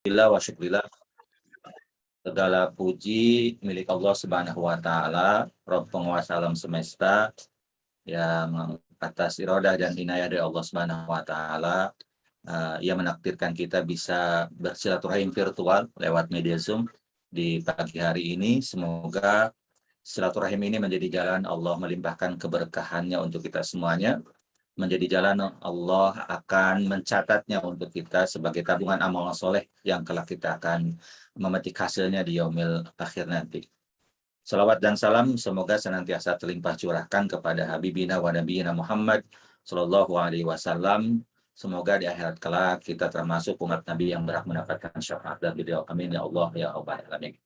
Alhamdulillah wa syukurillah, segala puji milik Allah Subhanahu wa taala, Rabb penguasa alam semesta yang atas iradah dan inayah dari Allah Subhanahu wa taala ia menakdirkan kita bisa bersilaturahim virtual lewat media Zoom di pagi hari ini. Semoga silaturahim ini menjadi jalan Allah melimpahkan keberkahannya untuk kita semuanya, menjadi jalan Allah akan mencatatnya untuk kita sebagai tabungan amal soleh yang kelak kita akan memetik hasilnya di yaumil akhir nanti. Salawat dan salam semoga senantiasa terlimpah curahkan kepada Habibina wa Nabiyina Muhammad Sallallahu Alaihi Wasallam. Semoga di akhirat kelak kita termasuk umat Nabi yang berhak mendapatkan syafaat dari beliau. Amin ya Allah ya Rabbal alamin.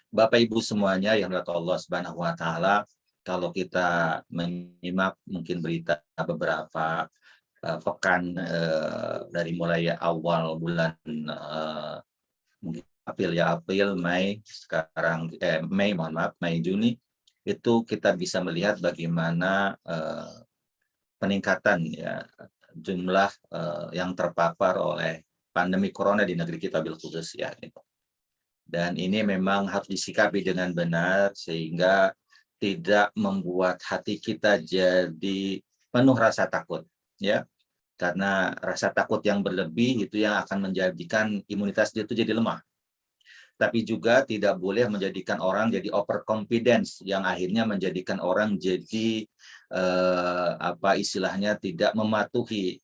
Bapak Ibu semuanya yang dirahmati Allah Subhanahu wa taala, kalau kita menyimak mungkin berita beberapa pekan dari mulai awal bulan mungkin April, Mei, sekarang Mei, mohon maaf, Mei, Juni, itu kita bisa melihat bagaimana peningkatan ya jumlah yang terpapar oleh pandemi corona di negeri kita bil khusus ya. Dan ini memang harus disikapi dengan benar sehingga tidak membuat hati kita jadi penuh rasa takut ya. Karena rasa takut yang berlebih itu yang akan menjadikan imunitas dia itu jadi lemah. Tapi juga tidak boleh menjadikan orang jadi overconfidence yang akhirnya menjadikan orang jadi apa istilahnya tidak mematuhi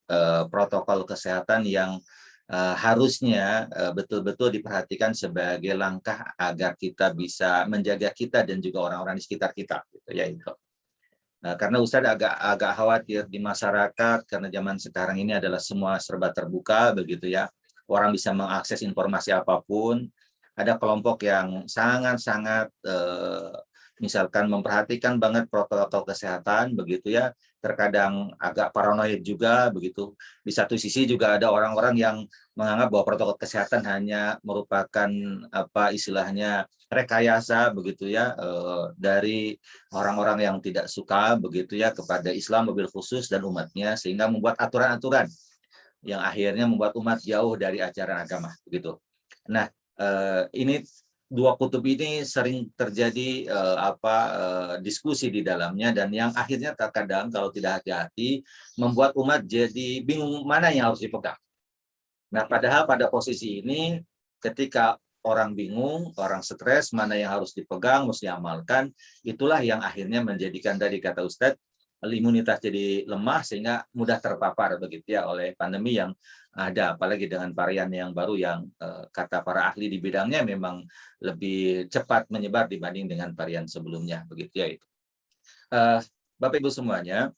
protokol kesehatan yang harusnya betul-betul diperhatikan sebagai langkah agar kita bisa menjaga kita dan juga orang-orang di sekitar kita gitu ya itu. Karena Ustadz agak khawatir di masyarakat karena zaman sekarang ini adalah semua serba terbuka begitu ya. Orang bisa mengakses informasi apapun. Ada kelompok yang sangat-sangat misalkan memperhatikan banget protokol kesehatan begitu ya. Terkadang agak paranoid juga begitu. Di satu sisi juga ada orang-orang yang menganggap bahwa protokol kesehatan hanya merupakan apa istilahnya rekayasa begitu ya dari orang-orang yang tidak suka begitu ya kepada Islam mobil khusus dan umatnya sehingga membuat aturan-aturan yang akhirnya membuat umat jauh dari ajaran agama begitu. Nah, ini dua kutub ini sering terjadi diskusi di dalamnya dan yang akhirnya terkadang kalau tidak hati-hati membuat umat jadi bingung mana yang harus dipegang. Nah, padahal pada posisi ini ketika orang bingung, orang stres, mana yang harus dipegang, mesti diamalkan, itulah yang akhirnya menjadikan tadi kata Ustadz, imunitas jadi lemah sehingga mudah terpapar begitu ya oleh pandemi yang ada, apalagi dengan varian yang baru yang kata para ahli di bidangnya memang lebih cepat menyebar dibanding dengan varian sebelumnya begitu ya itu. Bapak Ibu semuanya,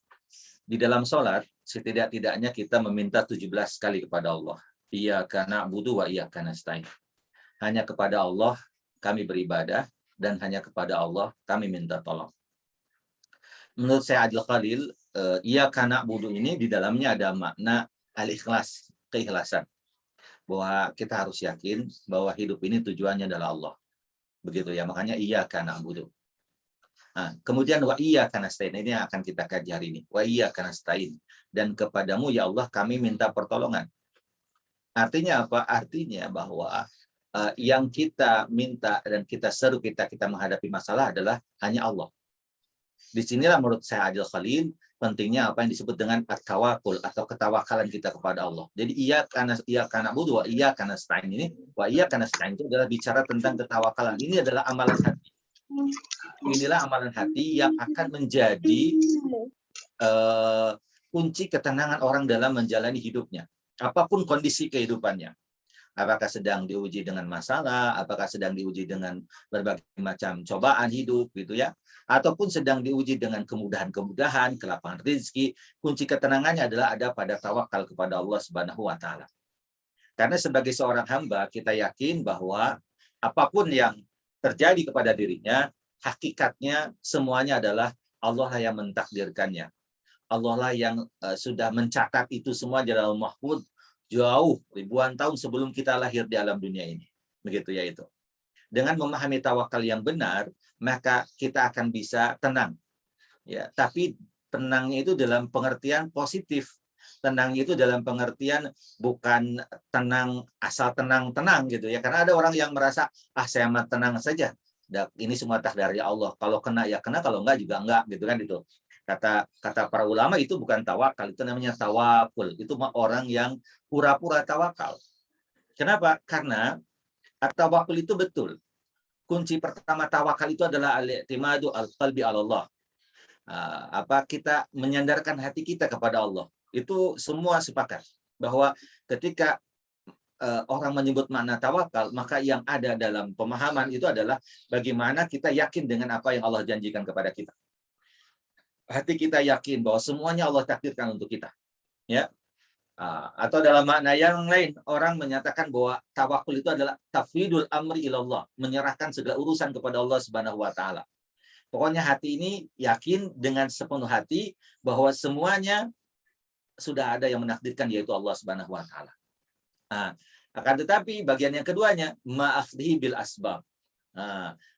di dalam sholat setidak-tidaknya kita meminta 17 kali kepada Allah. Iyyaka na'budu wa iyyaka nasta'in. Hanya kepada Allah kami beribadah dan hanya kepada Allah kami minta tolong. Menurut saya Adil Khalil, iyyaka na'budu ini di dalamnya ada makna al-ikhlas, keikhlasan. Bahwa kita harus yakin bahwa hidup ini tujuannya adalah Allah. Begitu ya, makanya iyyaka na'budu. Nah, kemudian wa iyyaka nasta'in ini yang akan kita kaji hari ini. Wa iyyaka nasta'in. Dan kepadamu ya Allah kami minta pertolongan. Artinya apa? Artinya bahwa yang kita minta dan kita seru kita menghadapi masalah adalah hanya Allah. Disinilah menurut saya Adil Khalil pentingnya apa yang disebut dengan at-tawakul atau ketawakalan kita kepada Allah. Jadi iya karena budu iya karena stain ini iya karena stain itu adalah bicara tentang ketawakalan. Ini adalah amalan hati. Inilah amalan hati yang akan menjadi kunci ketenangan orang dalam menjalani hidupnya. Apapun kondisi kehidupannya. Apakah sedang diuji dengan masalah, apakah sedang diuji dengan berbagai macam cobaan hidup gitu ya, ataupun sedang diuji dengan kemudahan-kemudahan, kelapangan rezeki, kunci ketenangannya adalah ada pada tawakal kepada Allah Subhanahu wa taala. Karena sebagai seorang hamba kita yakin bahwa apapun yang terjadi kepada dirinya, hakikatnya semuanya adalah Allah lah yang mentakdirkannya. Allah lah yang sudah mencatat itu semua di dalam mahfuz jauh ribuan tahun sebelum kita lahir di alam dunia ini. Begitu ya itu. Dengan memahami tawakal yang benar, maka kita akan bisa tenang. Ya, tapi tenangnya itu dalam pengertian positif. Tenang itu dalam pengertian bukan tenang asal tenang-tenang gitu ya. Karena ada orang yang merasa saya mah tenang saja. Ini semua takdir dari Allah. Kalau kena ya kena, kalau enggak juga enggak gitu kan itu. Kata para ulama itu bukan tawakal, itu namanya tawakul. Itu orang yang pura-pura tawakal. Kenapa? Karena at-tawakul itu betul. Kunci pertama tawakal itu adalah al-i'timadu al-qalbi ala Allah. Kita menyandarkan hati kita kepada Allah. Itu semua sepakat bahwa ketika orang menyebut makna tawakal, maka yang ada dalam pemahaman itu adalah bagaimana kita yakin dengan apa yang Allah janjikan kepada kita. Hati kita yakin bahwa semuanya Allah takdirkan untuk kita. Ya. Atau dalam makna yang lain, orang menyatakan bahwa tawakul itu adalah tafwidul amri ilallah, menyerahkan segala urusan kepada Allah Subhanahu wa taala. Pokoknya hati ini yakin dengan sepenuh hati bahwa semuanya sudah ada yang menakdirkan, yaitu Allah Subhanahu wa taala. Akan tetapi bagian yang keduanya, ma'akhdhi bil asbab.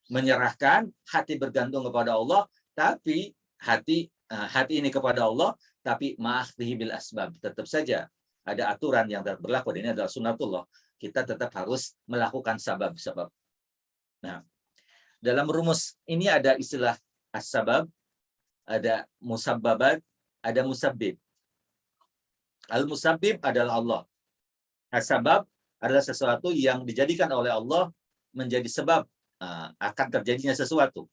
Menyerahkan hati bergantung kepada Allah, tapi hati ini kepada Allah, tapi ma'akhdhi bil asbab. Tetap saja ada aturan yang berlaku, dan ini adalah sunnatullah. Kita tetap harus melakukan sabab-sabab. Nah, dalam rumus ini ada istilah as-sabab, ada musabbabat, ada musabbib. Al-musabbib adalah Allah. As-sabab adalah sesuatu yang dijadikan oleh Allah menjadi sebab akan terjadinya sesuatu.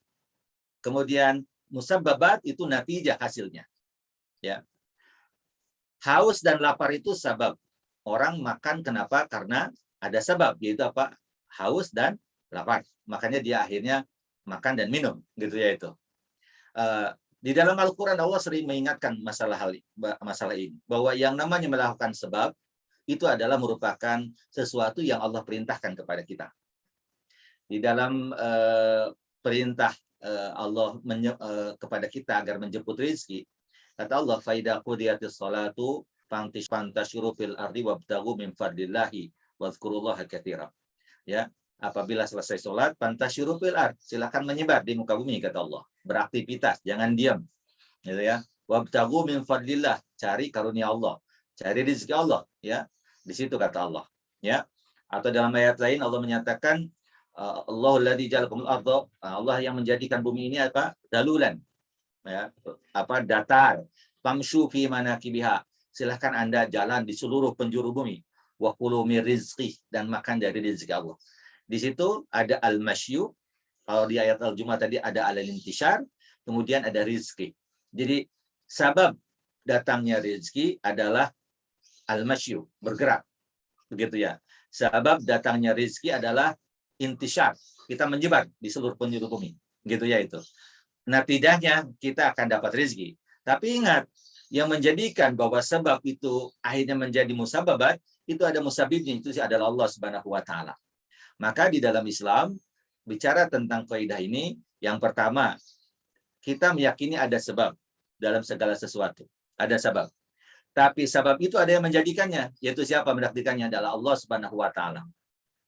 Kemudian musabbabat itu natijah hasilnya. Ya. Haus dan lapar itu sabab. Orang makan kenapa? Karena ada sebab, yaitu apa? Haus dan lapar. Makanya dia akhirnya makan dan minum, gitu ya itu. Di dalam Al-Quran Allah sering mengingatkan masalah ini, bahwa yang namanya melakukan sebab itu adalah merupakan sesuatu yang Allah perintahkan kepada kita. Di dalam perintah Allah kepada kita agar menjemput rezeki, kata Allah, "Faida qudiyatis salatu fantashiru fil ardi wabtaghu min fadlillahi wadhkurullaha katsira." Ya, apabila selesai sholat, fantashiru fil ard, silakan menyebar di muka bumi, kata Allah. Beraktivitas, jangan diam. Gitu ya. Wabtaghu min fadlillah, cari karunia Allah, cari rezeki Allah, ya. Di situ kata Allah, ya. Atau dalam ayat lain Allah menyatakan, Allahul ladzi ja'alakumul ardha, Allah yang menjadikan bumi ini apa? Dalulan. Ya, datar. Famshu fi manakibiha, silahkan Anda jalan di seluruh penjuru bumi. Wa kulu mir rizqi, dan makan dari rezeki Allah. Di situ ada al-masyu, kalau di ayat al-Jumu'ah tadi ada al-intishar, kemudian ada rizki. Jadi sabab datangnya rezeki adalah al-masyu, bergerak. Begitu ya. Sabab datangnya rezeki adalah intishar, kita menyebar di seluruh penjuru bumi. Gitu ya itu. Natijahnya kita akan dapat rezeki. Tapi ingat, yang menjadikan bahwa sebab itu akhirnya menjadi musabbabat, itu ada musabibnya, itu adalah Allah Subhanahu wa taala. Maka di dalam Islam bicara tentang kaidah ini, yang pertama, kita meyakini ada sebab dalam segala sesuatu. Ada sebab. Tapi sebab itu ada yang menjadikannya, yaitu siapa menakdirkannya? Adalah Allah Subhanahu wa taala.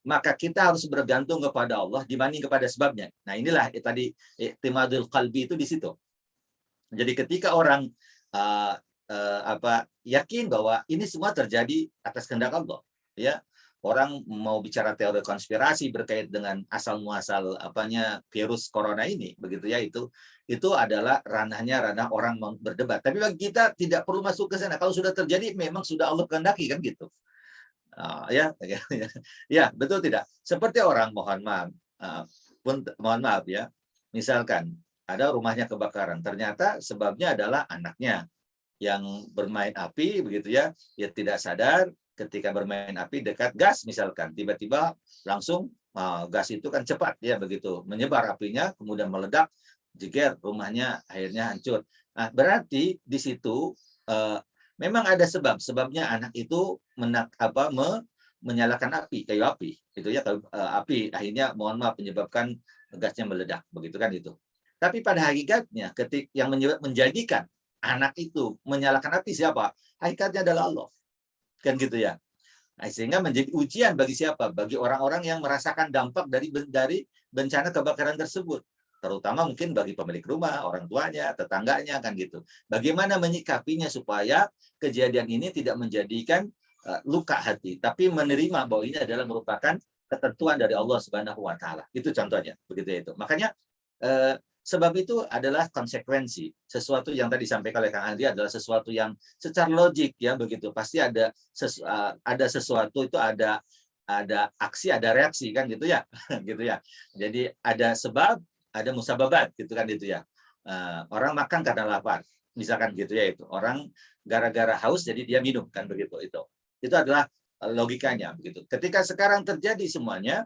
Maka kita harus bergantung kepada Allah dibanding kepada sebabnya. Nah, inilah tadi i'timadul qalbi itu di situ. Jadi ketika orang yakin bahwa ini semua terjadi atas kehendak Allah, ya. Orang mau bicara teori konspirasi berkait dengan asal muasal virus corona ini, begitu ya, itu adalah ranah orang berdebat. Tapi bagi kita tidak perlu masuk ke sana. Kalau sudah terjadi memang sudah Allah kehendaki, kan gitu. Ya, betul tidak? Seperti orang mohon maaf ya. Misalkan ada rumahnya kebakaran, ternyata sebabnya adalah anaknya yang bermain api, begitu ya. Dia tidak sadar ketika bermain api dekat gas misalkan, tiba-tiba langsung gas itu kan cepat ya, begitu menyebar apinya, kemudian meledak, jeger, rumahnya akhirnya hancur. Nah, berarti di situ memang ada sebabnya anak itu menyalakan api, kayu api, itu ya, api akhirnya menyebabkan gasnya meledak, begitu kan itu. Tapi pada hakikatnya ketika yang menjadikan anak itu menyalakan api siapa? Hakikatnya adalah Allah. Kan gitu ya. Nah, sehingga menjadi ujian bagi siapa? Bagi orang-orang yang merasakan dampak dari bencana kebakaran tersebut. terutama mungkin bagi pemilik rumah, orang tuanya, tetangganya kan gitu. Bagaimana menyikapinya supaya kejadian ini tidak menjadikan luka hati, tapi menerima bahwa ini adalah merupakan ketentuan dari Allah Subhanahu wa taala. Itu contohnya, begitu ya itu. Makanya sebab itu adalah konsekuensi. Sesuatu yang tadi disampaikan oleh Kang Andri adalah sesuatu yang secara logik ya begitu. Pasti ada sesuatu itu ada aksi, ada reaksi kan gitu ya. gitu ya. Jadi ada sebab, ada musababat gitu kan gitu ya. Orang makan karena lapar, misalkan gitu ya itu. Orang gara-gara haus jadi dia minum kan begitu itu. Itu adalah logikanya begitu. Ketika sekarang terjadi semuanya,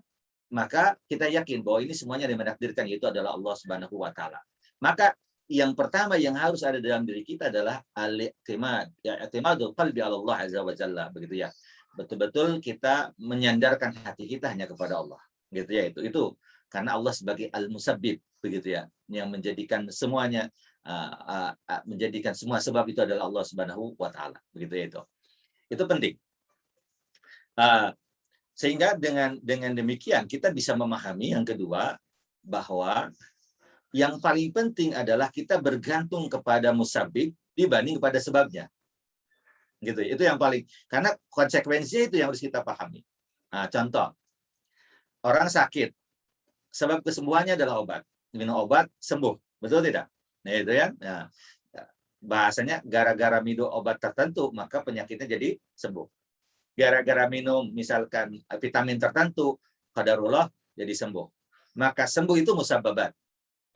maka kita yakin bahwa ini semuanya yang menakdirkan, yaitu adalah Allah Subhanahu wa taala. Maka yang pertama yang harus ada dalam diri kita adalah al-i'timad, ya i'timadul qalbi 'ala Allah azza wa jalla begitu ya. Betul-betul kita menyandarkan hati kita hanya kepada Allah. Gitu ya itu. Itu karena Allah sebagai al-musabbib begitu ya, yang menjadikan semuanya menjadikan semua sebab itu adalah Allah Subhanahu wa taala. Begitu ya itu. Itu penting. Sehingga dengan demikian kita bisa memahami yang kedua bahwa yang paling penting adalah kita bergantung kepada musabbib dibanding kepada sebabnya. Gitu. Itu yang paling, karena konsekuensinya itu yang harus kita pahami. Nah, contoh, orang sakit, sebab kesembuhannya adalah obat. Minum obat sembuh, betul tidak? Nah, itu ya. Nah, bahasanya gara-gara minum obat tertentu maka penyakitnya jadi sembuh. Gara-gara minum misalkan vitamin tertentu, qadarullah jadi sembuh. Maka sembuh itu musabbabat.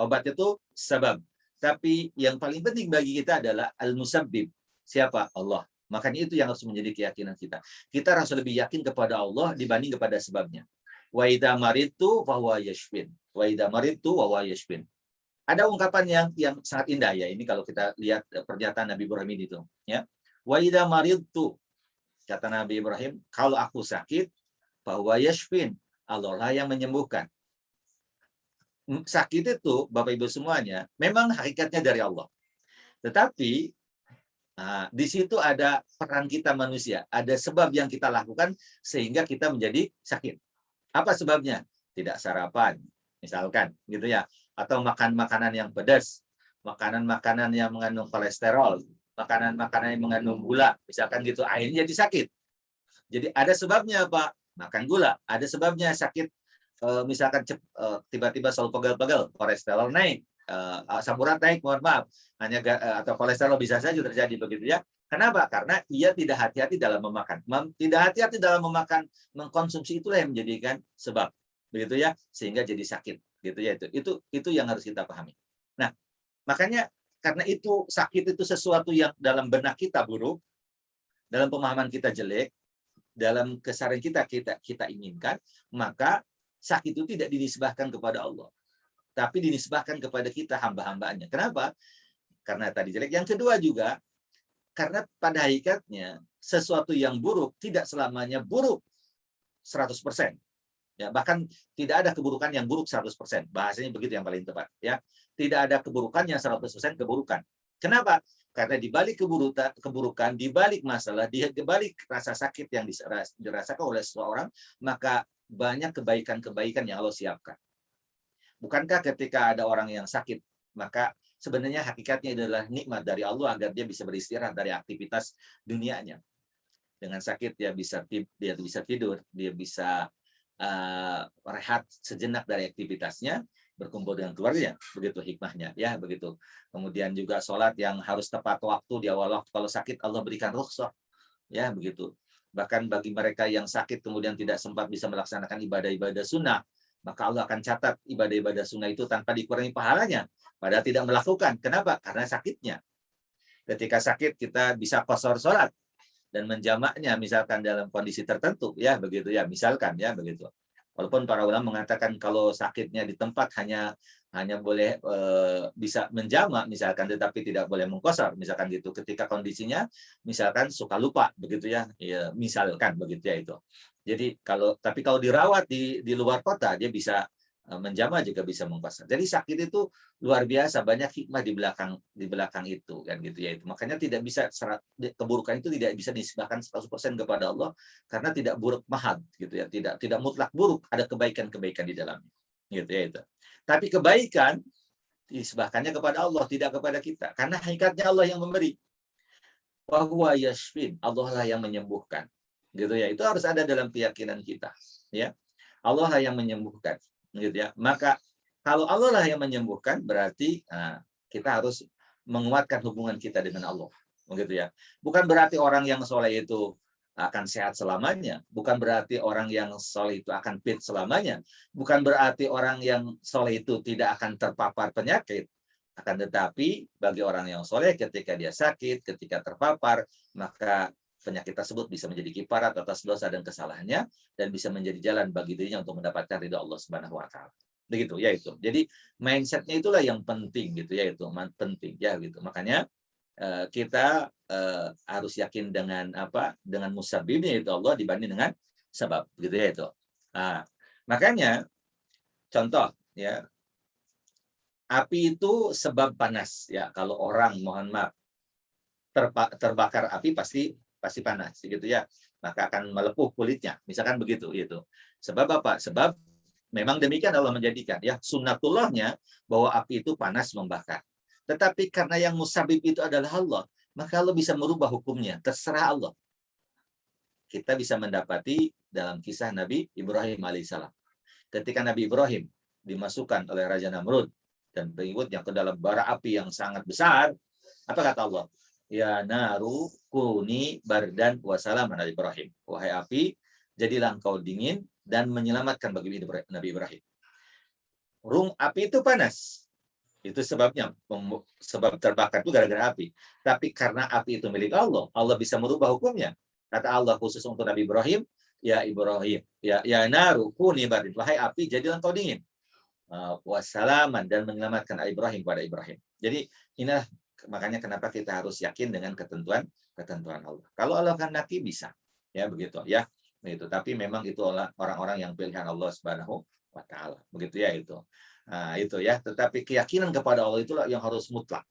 Obat itu sebab. Tapi yang paling penting bagi kita adalah al-musabbib. Siapa? Allah. Makanya itu yang harus menjadi keyakinan kita. Kita harus lebih yakin kepada Allah dibanding kepada sebabnya. Wa idza maridtu fa huwa yashfin. Wa idza maridtu wa huwa yashfin. Ada ungkapan yang sangat indah ya. Ini kalau kita lihat pernyataan Nabi Ibrahim itu, ya. Wa idza maridtu, kata Nabi Ibrahim, kalau aku sakit, bahwa yashfin, Allah lah yang menyembuhkan. Sakit itu, Bapak Ibu semuanya, memang hakikatnya dari Allah. Tetapi, di situ ada peran kita manusia. Ada sebab yang kita lakukan sehingga kita menjadi sakit. Apa sebabnya? Tidak sarapan, misalkan, gitu ya. Atau makan makanan yang pedas, makanan-makanan yang mengandung kolesterol, makanan-makanan yang mengandung gula, misalkan gitu, akhirnya jadi sakit. Jadi ada sebabnya Pak, makan gula. Ada sebabnya sakit, misalkan tiba-tiba selalu pegal-pegal, kolesterol naik, asam urat naik, mohon maaf, atau kolesterol bisa saja terjadi begitu ya. Kenapa? Karena ia tidak hati-hati dalam memakan. Tidak hati-hati dalam memakan, mengkonsumsi itulah yang menjadikan sebab, begitu ya, sehingga jadi sakit, gitu ya itu yang harus kita pahami. Nah, makanya karena itu sakit itu sesuatu yang dalam benak kita buruk, dalam pemahaman kita jelek, dalam kesadaran kita inginkan, maka sakit itu tidak dinisbahkan kepada Allah, tapi dinisbahkan kepada kita hamba-hambanya. Kenapa? Karena tadi jelek. Yang kedua juga, karena pada hakikatnya sesuatu yang buruk tidak selamanya buruk 100%. Ya, bahkan tidak ada keburukan yang buruk 100%. Bahasanya begitu yang paling tepat. Ya, tidak ada keburukan yang 100% keburukan. Kenapa? Karena di balik keburukan, di balik masalah, di balik rasa sakit yang dirasakan oleh seseorang, maka banyak kebaikan-kebaikan yang Allah siapkan. Bukankah ketika ada orang yang sakit, maka sebenarnya hakikatnya adalah nikmat dari Allah agar dia bisa beristirahat dari aktivitas dunianya. Dengan sakit dia bisa tidur, dia bisa rehat sejenak dari aktivitasnya, berkumpul dengan keluarganya, begitu hikmahnya ya, begitu. Kemudian juga sholat yang harus tepat waktu di awal waktu, kalau sakit Allah berikan rukhsah ya, begitu. Bahkan bagi mereka yang sakit kemudian tidak sempat bisa melaksanakan ibadah-ibadah sunnah, maka Allah akan catat ibadah-ibadah sunnah itu tanpa dikurangi pahalanya, padahal tidak melakukan. Kenapa? Karena sakitnya. Ketika sakit kita bisa qashar sholat dan menjamaknya misalkan dalam kondisi tertentu ya, begitu ya, misalkan ya, begitu. Walaupun para ulama mengatakan kalau sakitnya di tempat hanya boleh bisa menjamak misalkan, tetapi tidak boleh mengqashar misalkan gitu, ketika kondisinya misalkan suka lupa begitu ya, ya misalkan begitu ya itu. Jadi tapi kalau dirawat di luar kota dia bisa menjamak, juga bisa mengqashar. Jadi sakit itu luar biasa, banyak hikmah di belakang itu kan gitu ya itu. Makanya tidak bisa keburukan itu tidak bisa disebabkan 100% kepada Allah, karena tidak buruk mahad gitu ya, tidak mutlak buruk, ada kebaikan-kebaikan di dalamnya. gitu ya itu. Tapi kebaikan disebahkannya kepada Allah, tidak kepada kita. Karena hakikatnya Allah yang memberi. Wa huwa yashfin, Allah lah yang menyembuhkan. Gitu ya. Itu harus ada dalam keyakinan kita, ya. Allah lah yang menyembuhkan, gitu ya. Maka kalau Allah lah yang menyembuhkan, berarti kita harus menguatkan hubungan kita dengan Allah, begitu ya. Bukan berarti orang yang soleh itu akan sehat selamanya, bukan berarti orang yang soleh itu akan fit selamanya, bukan berarti orang yang soleh itu tidak akan terpapar penyakit. Akan tetapi bagi orang yang soleh, ketika dia sakit, ketika terpapar, maka penyakit tersebut bisa menjadi kifarat atas dosa dan kesalahannya, dan bisa menjadi jalan bagi dirinya untuk mendapatkan ridha Allah Subhanahu wa taala. Begitu ya itu. Jadi mindsetnya itulah yang penting gitu ya, itu penting ya gitu. Makanya kita harus yakin dengan dengan musabibnya itu Allah dibanding dengan sebab gitu ya itu. Nah, makanya contoh ya, api itu sebab panas ya. Kalau orang mohon maaf terbakar api pasti panas gitu ya. Maka akan melepuh kulitnya. Misalkan begitu itu. Sebab apa? Sebab memang demikian Allah menjadikan ya, sunnatullahnya bahwa api itu panas membakar. Tetapi karena yang musabib itu adalah Allah, maka Allah bisa merubah hukumnya, terserah Allah. Kita bisa mendapati dalam kisah Nabi Ibrahim alaihissalam. Ketika Nabi Ibrahim dimasukkan oleh Raja Namrud dan pengikutnya ke dalam bara api yang sangat besar, apa kata Allah? Ya naru kuni bardan wa salaman ala Ibrahim. Wahai api, jadilah engkau dingin dan menyelamatkan bagi Nabi Ibrahim. Api itu panas. Itu sebabnya, sebab terbakar itu gara-gara api. Tapi karena api itu milik Allah, Allah bisa merubah hukumnya. Kata Allah khusus untuk Nabi Ibrahim, ya Ibrahim, ya naru kuni barid, wahai api, jadilah engkau dingin. Wassalaman, dan menyelamatkan Ibrahim pada Ibrahim. Jadi inilah makanya kenapa kita harus yakin dengan ketentuan Allah. Kalau Allah kehendaki bisa, ya begitu ya. Begitu. Tapi memang itu orang-orang yang pilihan Allah Subhanahu wa taala. Begitu ya itu. Nah, itu ya, tetapi keyakinan kepada Allah itulah yang harus mutlak.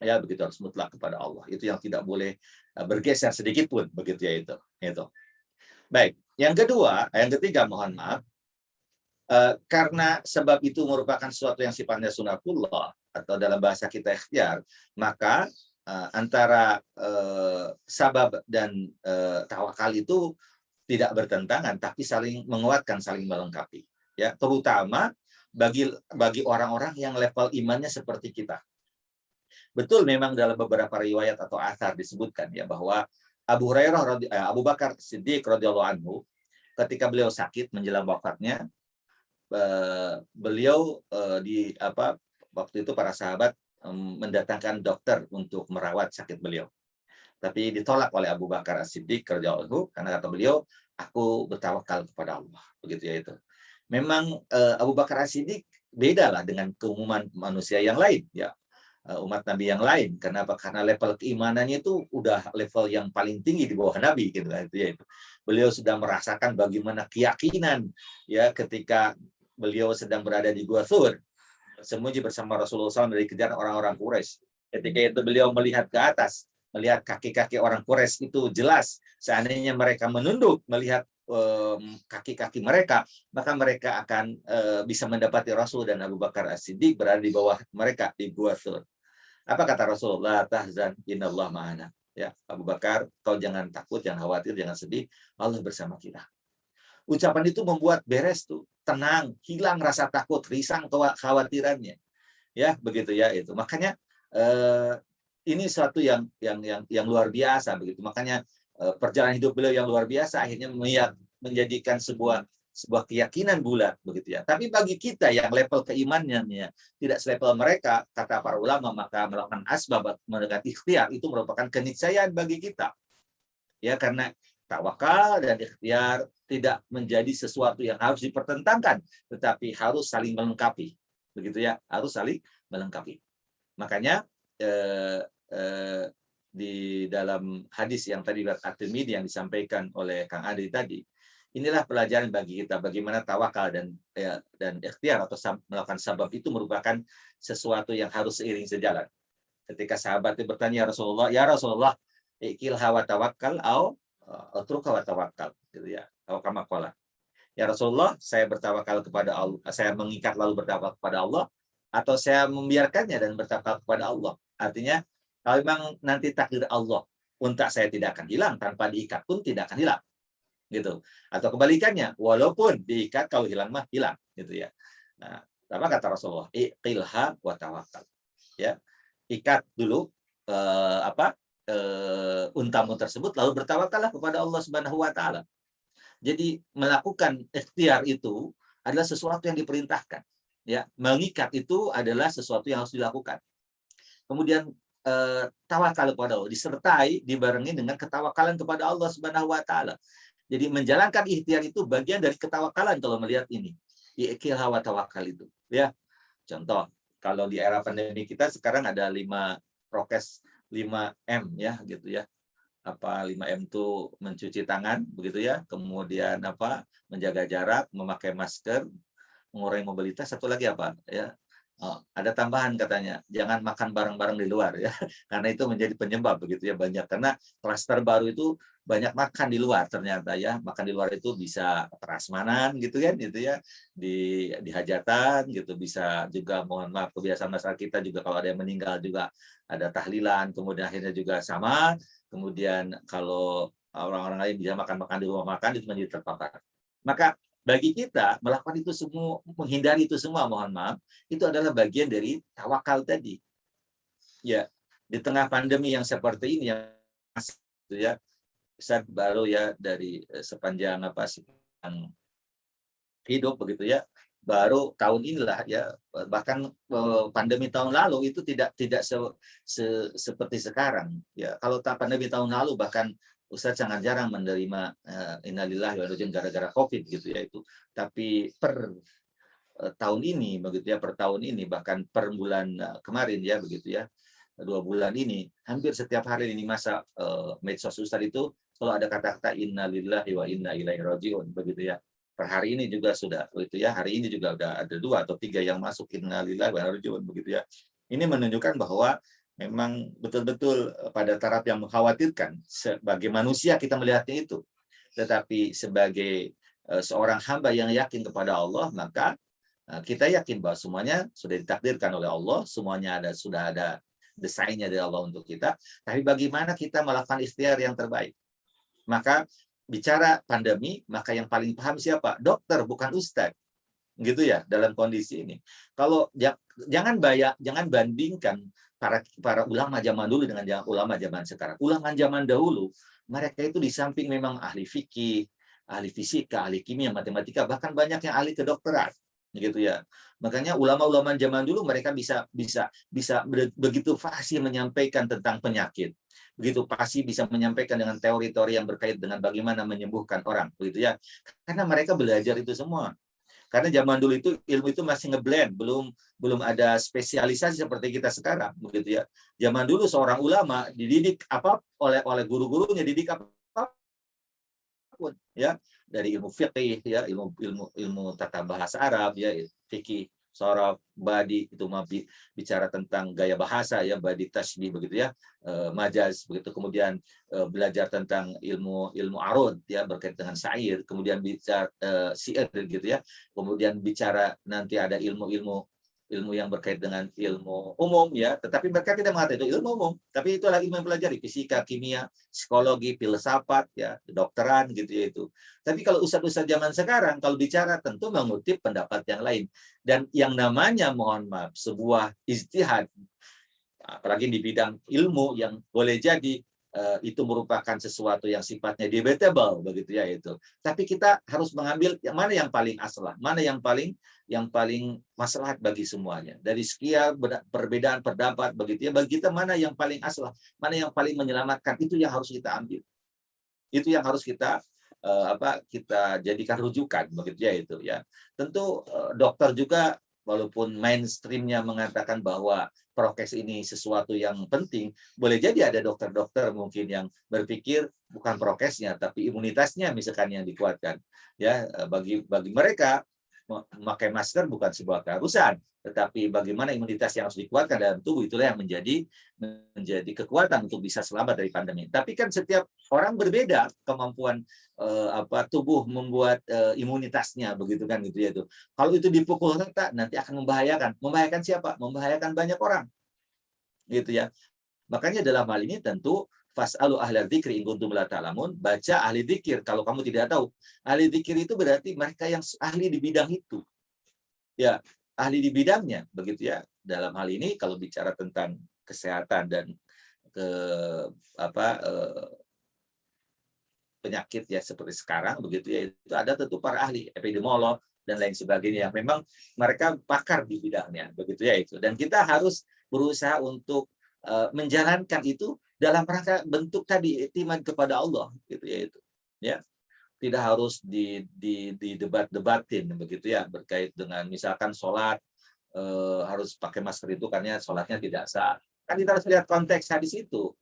Ya, begitu, harus mutlak kepada Allah. Itu yang tidak boleh bergeser sedikit pun, begitu ya itu. Itu. Baik, yang ketiga mohon maaf, karena sebab itu merupakan sesuatu yang sifatnya sunatullah atau dalam bahasa kita ikhtiar, maka antara sabab dan tawakal itu tidak bertentangan, tapi saling menguatkan, saling melengkapi. Ya, terutama bagi orang-orang yang level imannya seperti kita. Betul, memang dalam beberapa riwayat atau athar disebutkan ya bahwa Abu Bakar Siddiq radhiyallahu anhu, ketika beliau sakit menjelang wafatnya, beliau waktu itu para sahabat mendatangkan dokter untuk merawat sakit beliau. Tapi ditolak oleh Abu Bakar Siddiq radhiyallahu anhu karena kata beliau, aku bertawakal kepada Allah. Begitu ya itu. Memang Abu Bakar As-Siddiq beda lah dengan keumuman manusia yang lain ya, umat Nabi yang lain. Kenapa? Karena level keimanannya itu udah level yang paling tinggi di bawah Nabi gitu lah, itu ya itu. Beliau sudah merasakan bagaimana keyakinan ya ketika beliau sedang berada di Gua Thur, sembunyi bersama Rasulullah SAW dari kejaran orang-orang Quraisy. Ketika itu beliau melihat ke atas, melihat kaki-kaki orang Quraisy itu jelas. Seandainya mereka menunduk melihat kaki-kaki mereka, maka mereka akan bisa mendapati Rasul dan Abu Bakar As-Siddiq berada di bawah mereka di Gua Thur. Apa kata Rasulullah? Tahzan, innallah ma'ana. Ya, Abu Bakar, kau jangan takut, jangan khawatir, jangan sedih. Allah bersama kita. Ucapan itu membuat beres tuh, tenang, hilang rasa takut, risang kekhawatirannya. Ya, begitu ya itu. Makanya ini suatu yang luar biasa begitu. Makanya perjalanan hidup beliau yang luar biasa akhirnya menjadikan sebuah keyakinan bulat begitu ya. Tapi bagi kita yang level keimanannya tidak selevel mereka, kata para ulama, maka melakukan asbab mendekati ikhtiar itu merupakan keniscayaan bagi kita. Ya, karena tawakal dan ikhtiar tidak menjadi sesuatu yang harus dipertentangkan, tetapi harus saling melengkapi. Begitu ya, harus saling melengkapi. Makanya di dalam hadis yang tadi At-Tirmidzi yang disampaikan oleh Kang Adi tadi, inilah pelajaran bagi kita bagaimana tawakal dan ikhtiar atau melakukan sabab itu merupakan sesuatu yang harus seiring sejalan. Ketika sahabat itu bertanya ya Rasulullah, ikil hawa tawakkal au utruk hawa tawakkal, gitu ya. Atau kama qala. Ya Rasulullah, saya bertawakal kepada Allah, saya mengikat lalu bertawakal kepada Allah, atau saya membiarkannya dan bertawakal kepada Allah. Artinya, kalau memang nanti takdir Allah, unta saya tidak akan hilang, tanpa diikat pun tidak akan hilang. Gitu. Atau kebalikannya, walaupun diikat, kalau hilang mah hilang. Gitu ya. Nah, apa kata Rasulullah? Iqilha wa tawakal. Ya, ikat dulu untamu tersebut, lalu bertawakallah kepada Allah Subhanahu wa taala. Jadi melakukan ikhtiar itu adalah sesuatu yang diperintahkan. Ya, mengikat itu adalah sesuatu yang harus dilakukan. Kemudian tawakal kepada Allah disertai dibarengi dengan ketawakalan kepada Allah Subhanahu wa taala. Jadi menjalankan ikhtiar itu bagian dari ketawakalan kalau melihat ini. Iqilha wa tawakal itu, ya. Contoh, kalau di era pandemi kita sekarang ada 5 prokes 5M ya gitu ya. 5M itu mencuci tangan begitu ya, kemudian menjaga jarak, memakai masker, mengurangi mobilitas, satu lagi apa ya, ada tambahan katanya, jangan makan barang-barang di luar ya, karena itu menjadi penyebab begitu ya, banyak, karena klaster baru itu banyak makan di luar ternyata ya, makan di luar itu bisa prasmanan gitu kan, gitu ya, di hajatan gitu, bisa juga, mohon maaf, kebiasaan masyarakat kita juga kalau ada yang meninggal juga ada tahlilan, kemudian akhirnya juga sama. Kemudian kalau orang-orang lain bisa makan-makan di rumah makan, itu menjadi terpapar. Maka bagi kita melakukan itu semua, menghindari itu semua, mohon maaf, itu adalah bagian dari tawakal tadi. Ya, di tengah pandemi yang seperti ini yang ya, saya baru ya dari sepanjang hidup begitu ya, baru tahun inilah ya, bahkan pandemi tahun lalu itu tidak seperti sekarang ya. Kalau pandemi tahun lalu bahkan Ustadz sangat jarang menerima innalillahi wa inna ilaihi raji'un gara-gara COVID gitu ya itu. Tapi per tahun ini begitu ya, per tahun ini bahkan per bulan kemarin ya begitu ya, 2 bulan ini hampir setiap hari ini masa medsos Ustadz itu selalu ada kata-kata innalillahi wa inna ilaihi raji'un begitu ya. Per hari ini juga sudah begitu ya, hari ini juga udah ada 2 atau 3 yang masuk innalillahi wa inna ilaihi raji'un begitu ya. Ini menunjukkan bahwa memang betul-betul pada taraf yang mengkhawatirkan. Sebagai manusia kita melihatnya itu, tetapi sebagai seorang hamba yang yakin kepada Allah, maka kita yakin bahwa semuanya sudah ditakdirkan oleh Allah, semuanya sudah ada desainnya dari Allah untuk kita. Tapi bagaimana kita melakukan ikhtiar yang terbaik? Maka bicara pandemi, maka yang paling paham siapa? Dokter, bukan ustadz. Gitu ya, dalam kondisi ini. Kalau jangan bandingkan para ulama zaman dulu dengan ulama zaman sekarang. Ulama zaman dahulu, mereka itu di samping memang ahli fikih, ahli fisika, ahli kimia, matematika, bahkan banyak yang ahli kedokteran. Gitu ya. Makanya ulama-ulama zaman dulu mereka bisa begitu fasih menyampaikan tentang penyakit. Begitu pasti bisa menyampaikan dengan teori-teori yang berkait dengan bagaimana menyembuhkan orang, begitu ya. Karena mereka belajar itu semua. Karena zaman dulu itu ilmu itu masih ngeblend, belum ada spesialisasi seperti kita sekarang, begitu ya. Zaman dulu seorang ulama dididik oleh guru-gurunya, didik apapun ya, dari ilmu fikih ya, ilmu tata bahasa Arab ya, fikih, sorof, badi, itu bicara tentang gaya bahasa ya, badi tasbih begitu ya, majaz begitu, kemudian belajar tentang ilmu arud ya, berkait dengan syair, kemudian bicara syair gitu ya, kemudian bicara nanti ada ilmu yang berkait dengan ilmu umum ya, tetapi mereka tidak mengatakan itu ilmu umum, tapi itulah ilmu yang pelajari, fisika, kimia, psikologi, filsafat ya, kedokteran gitu ya itu. Tapi kalau ustadz-ustadz zaman sekarang kalau bicara tentu mengutip pendapat yang lain, dan yang namanya, mohon maaf, sebuah ijtihad, apalagi di bidang ilmu yang boleh jadi itu merupakan sesuatu yang sifatnya debatable begitu ya itu. Tapi kita harus mengambil yang mana yang paling aslah, mana yang paling maslahat bagi semuanya. Dari sekian perbedaan pendapat begitu ya, bagi kita mana yang paling aslah, mana yang paling menyelamatkan, itu yang harus kita ambil. Itu yang harus kita kita jadikan rujukan begitu ya itu ya. Tentu dokter juga walaupun mainstreamnya mengatakan bahwa prokes ini sesuatu yang penting, boleh jadi ada dokter-dokter mungkin yang berpikir bukan prokesnya tapi imunitasnya misalkan yang dikuatkan ya. Bagi mereka memakai masker bukan sebuah keharusan, tetapi bagaimana imunitas yang harus dikuatkan dalam tubuh itulah yang menjadi kekuatan untuk bisa selamat dari pandemi. Tapi kan setiap orang berbeda kemampuan tubuh membuat imunitasnya begitu kan gitu ya itu. Kalau itu dipukul rata nanti akan membahayakan. Membahayakan siapa? Membahayakan banyak orang. Gitu ya. Makanya dalam hal ini tentu fas'alu ahla dzikri in kuntum la ta'lamun, baca ahli dzikir kalau kamu tidak tahu. Ahli dzikir itu berarti mereka yang ahli di bidang itu. Ya, ahli di bidangnya begitu ya. Dalam hal ini kalau bicara tentang kesehatan dan ke penyakit ya seperti sekarang begitu ya, itu ada tentu para ahli epidemiolog dan lain sebagainya yang memang mereka pakar di bidangnya begitu ya itu. Dan kita harus berusaha untuk menjalankan itu dalam rangka bentuk tadi iktimat kepada Allah gitu ya itu. Ya, tidak harus di debat-debatin begitu ya berkait dengan misalkan sholat harus pakai masker itu karena sholatnya tidak sah. Kan kita harus lihat konteks hadis itu.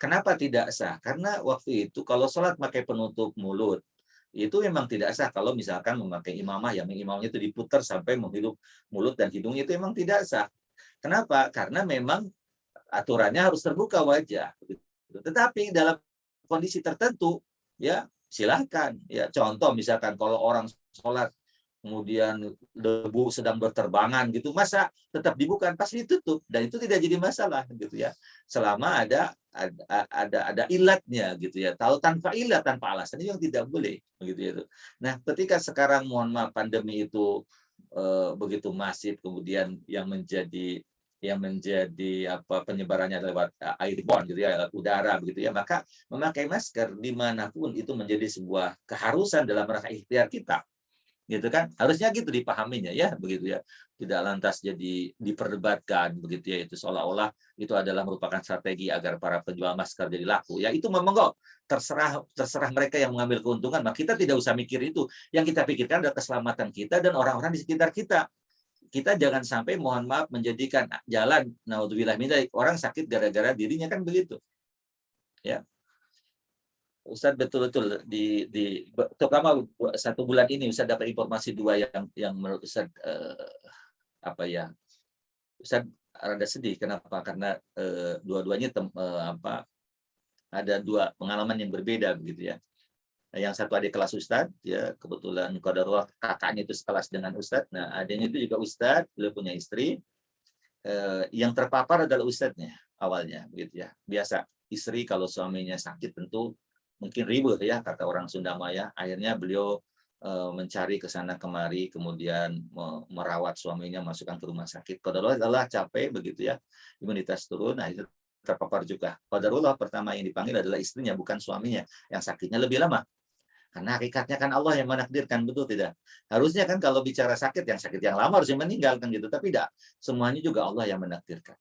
Kenapa tidak sah? Karena waktu itu kalau sholat pakai penutup mulut, itu memang tidak sah kalau misalkan memakai imamah, yang imamahnya itu diputar sampai menghirup mulut dan hidung itu memang tidak sah. Kenapa? Karena memang aturannya harus terbuka wajah. Tetapi dalam kondisi tertentu, ya silahkan. Ya, contoh misalkan kalau orang sholat kemudian debu sedang berterbangan gitu, masa tetap dibuka? Pasti ditutup dan itu tidak jadi masalah gitu ya, selama ada ilatnya gitu ya. Tahu tanpa ilat, tanpa alasan itu yang tidak boleh begitu ya. Nah, ketika sekarang mohon maaf pandemi itu begitu masif, kemudian yang menjadi penyebarannya lewat airborne gitu ya, udara begitu ya, maka memakai masker dimanapun itu menjadi sebuah keharusan dalam rangka ikhtiar kita gitu kan, harusnya gitu dipahaminya ya begitu ya, tidak lantas jadi diperdebatkan begitu ya, itu seolah-olah itu adalah merupakan strategi agar para penjual masker jadi laku ya. Itu memang kok terserah mereka yang mengambil keuntungan, maka kita tidak usah mikir itu. Yang kita pikirkan adalah keselamatan kita dan orang-orang di sekitar kita. Kita jangan sampai mohon maaf menjadikan jalan naudzubillah min dzalik orang sakit gara-gara dirinya, kan begitu ya. Ustadz betul-betul terutama 1 bulan ini Ustadz dapat informasi 2 yang menurut Ustadz Ustadz rada sedih. Kenapa? Karena dua-duanya ada 2 pengalaman yang berbeda begitu ya. Yang satu adik kelas Ustadz ya, kebetulan qadarullah kakaknya itu sekelas dengan Ustadz. Nah, adiknya itu juga Ustadz, beliau punya istri. Yang terpapar adalah Ustadznya awalnya begitu ya. Biasa istri kalau suaminya sakit tentu mungkin ribut ya, kata orang Sunda Maya. Akhirnya beliau mencari ke sana kemari, kemudian merawat suaminya, masukkan ke rumah sakit. Qadarullah adalah capek begitu ya, imunitas turun, akhirnya terpapar juga. Qadarullah pertama yang dipanggil adalah istrinya, bukan suaminya, yang sakitnya lebih lama. Karena hakikatnya kan Allah yang menakdirkan, betul tidak? Harusnya kan kalau bicara sakit, yang sakit yang lama harusnya meninggal kan gitu, tapi tidak. Semuanya juga Allah yang menakdirkan.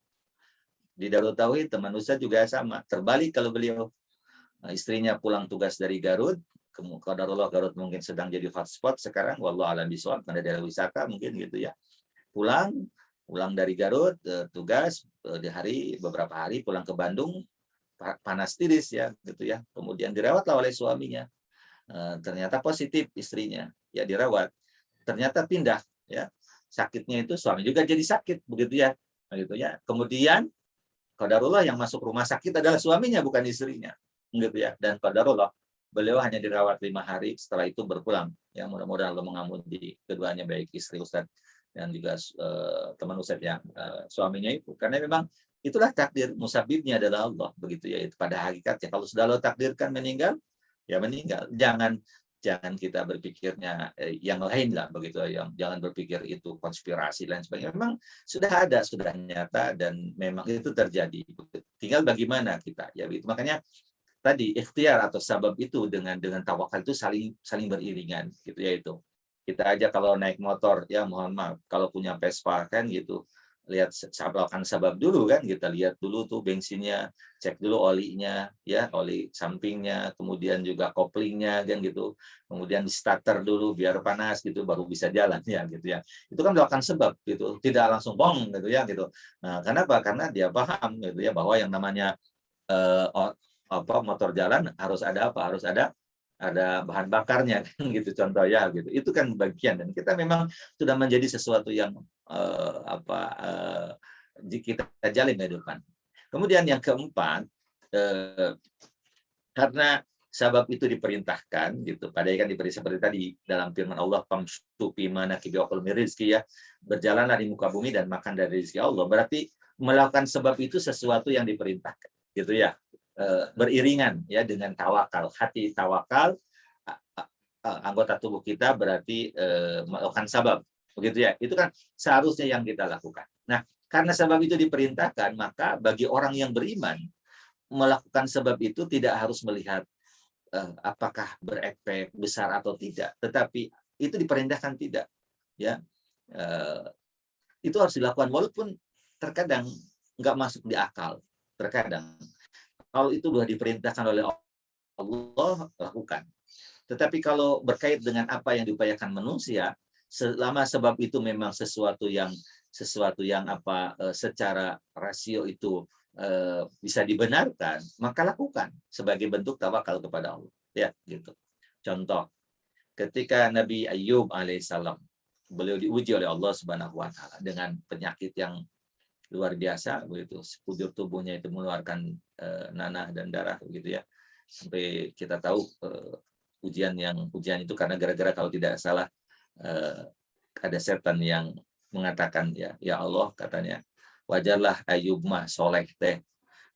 Di Darut Tauhid teman Ustaz juga sama, terbalik kalau beliau. Istrinya pulang tugas dari Garut, qadarullah Garut mungkin sedang jadi hotspot sekarang, wallahu a'lam bishawab, karena daerah wisata mungkin gitu ya. Pulang dari Garut tugas beberapa hari pulang ke Bandung, panas tiris ya gitu ya. Kemudian dirawatlah oleh suaminya. Ternyata positif istrinya, ya dirawat. Ternyata pindah ya. Sakitnya itu suami juga jadi sakit begitu ya. Begitu ya. Kemudian qadarullah yang masuk rumah sakit adalah suaminya, bukan istrinya. Gitu ya. Dan qadarullah beliau hanya dirawat 5 hari, setelah itu berpulang. Ya, mudah-mudahan Allah mengampuni keduanya, baik istri Ustadz dan juga teman Ustadz yang suaminya itu. Karena memang itulah takdir, musabibnya adalah Allah begitu ya. Itu pada hakikatnya kalau sudah Allah takdirkan meninggal, ya meninggal. Jangan kita berpikirnya yang lain lah begitu, yang jangan berpikir itu konspirasi dan sebagainya. Memang sudah ada, sudah nyata, dan memang itu terjadi. Tinggal bagaimana kita ya begitu. Makanya tadi ikhtiar atau sabab itu dengan tawakal itu saling beriringan gitu ya. Itu kita aja kalau naik motor ya, mohon maaf, kalau punya Vespa kan gitu, lihat sabab dulu kan, kita lihat dulu tuh bensinnya, cek dulu olinya ya, oli sampingnya, kemudian juga koplingnya kan gitu, kemudian starter dulu biar panas gitu baru bisa jalan ya gitu ya. Itu kan melakukan sebab gitu, tidak langsung bong gitu ya gitu. Nah, kenapa? Karena dia paham gitu ya bahwa yang namanya motor jalan harus ada apa? Harus ada ada bahan bakarnya kan gitu contoh ya gitu. Itu kan bagian dan kita memang sudah menjadi sesuatu yang kita jalin di depan. Kemudian yang keempat, karena sebab itu diperintahkan gitu. Padahal kan diberi seperti tadi dalam firman Allah, "Famshu fi manakibi min rizqi," ya, berjalanlah di muka bumi dan makan dari rezeki Allah. Berarti melakukan sebab itu sesuatu yang diperintahkan, gitu ya. Beriringan ya dengan tawakal. Hati tawakal, anggota tubuh kita berarti melakukan sebab. Begitu ya. Itu kan seharusnya yang kita lakukan. Nah, karena sebab itu diperintahkan, maka bagi orang yang beriman melakukan sebab itu tidak harus melihat apakah berefek besar atau tidak, tetapi itu diperintahkan tidak, ya. Itu harus dilakukan walaupun terkadang nggak masuk di akal, terkadang. Kalau itu sudah diperintahkan oleh Allah, lakukan. Tetapi kalau berkait dengan apa yang diupayakan manusia, selama sebab itu memang sesuatu yang secara rasio itu bisa dibenarkan, maka lakukan sebagai bentuk tawakal kepada Allah. Ya, gitu. Contoh, ketika Nabi Ayub alaihissalam, beliau diuji oleh Allah Subhanahu wa taala dengan penyakit yang luar biasa begitu, sekujur tubuhnya itu mengeluarkan nanah dan darah begitu ya. Sampai kita tahu ujian itu karena gara-gara kalau tidak salah ada setan yang mengatakan ya Allah katanya, wajarlah Ayub mah soleh teh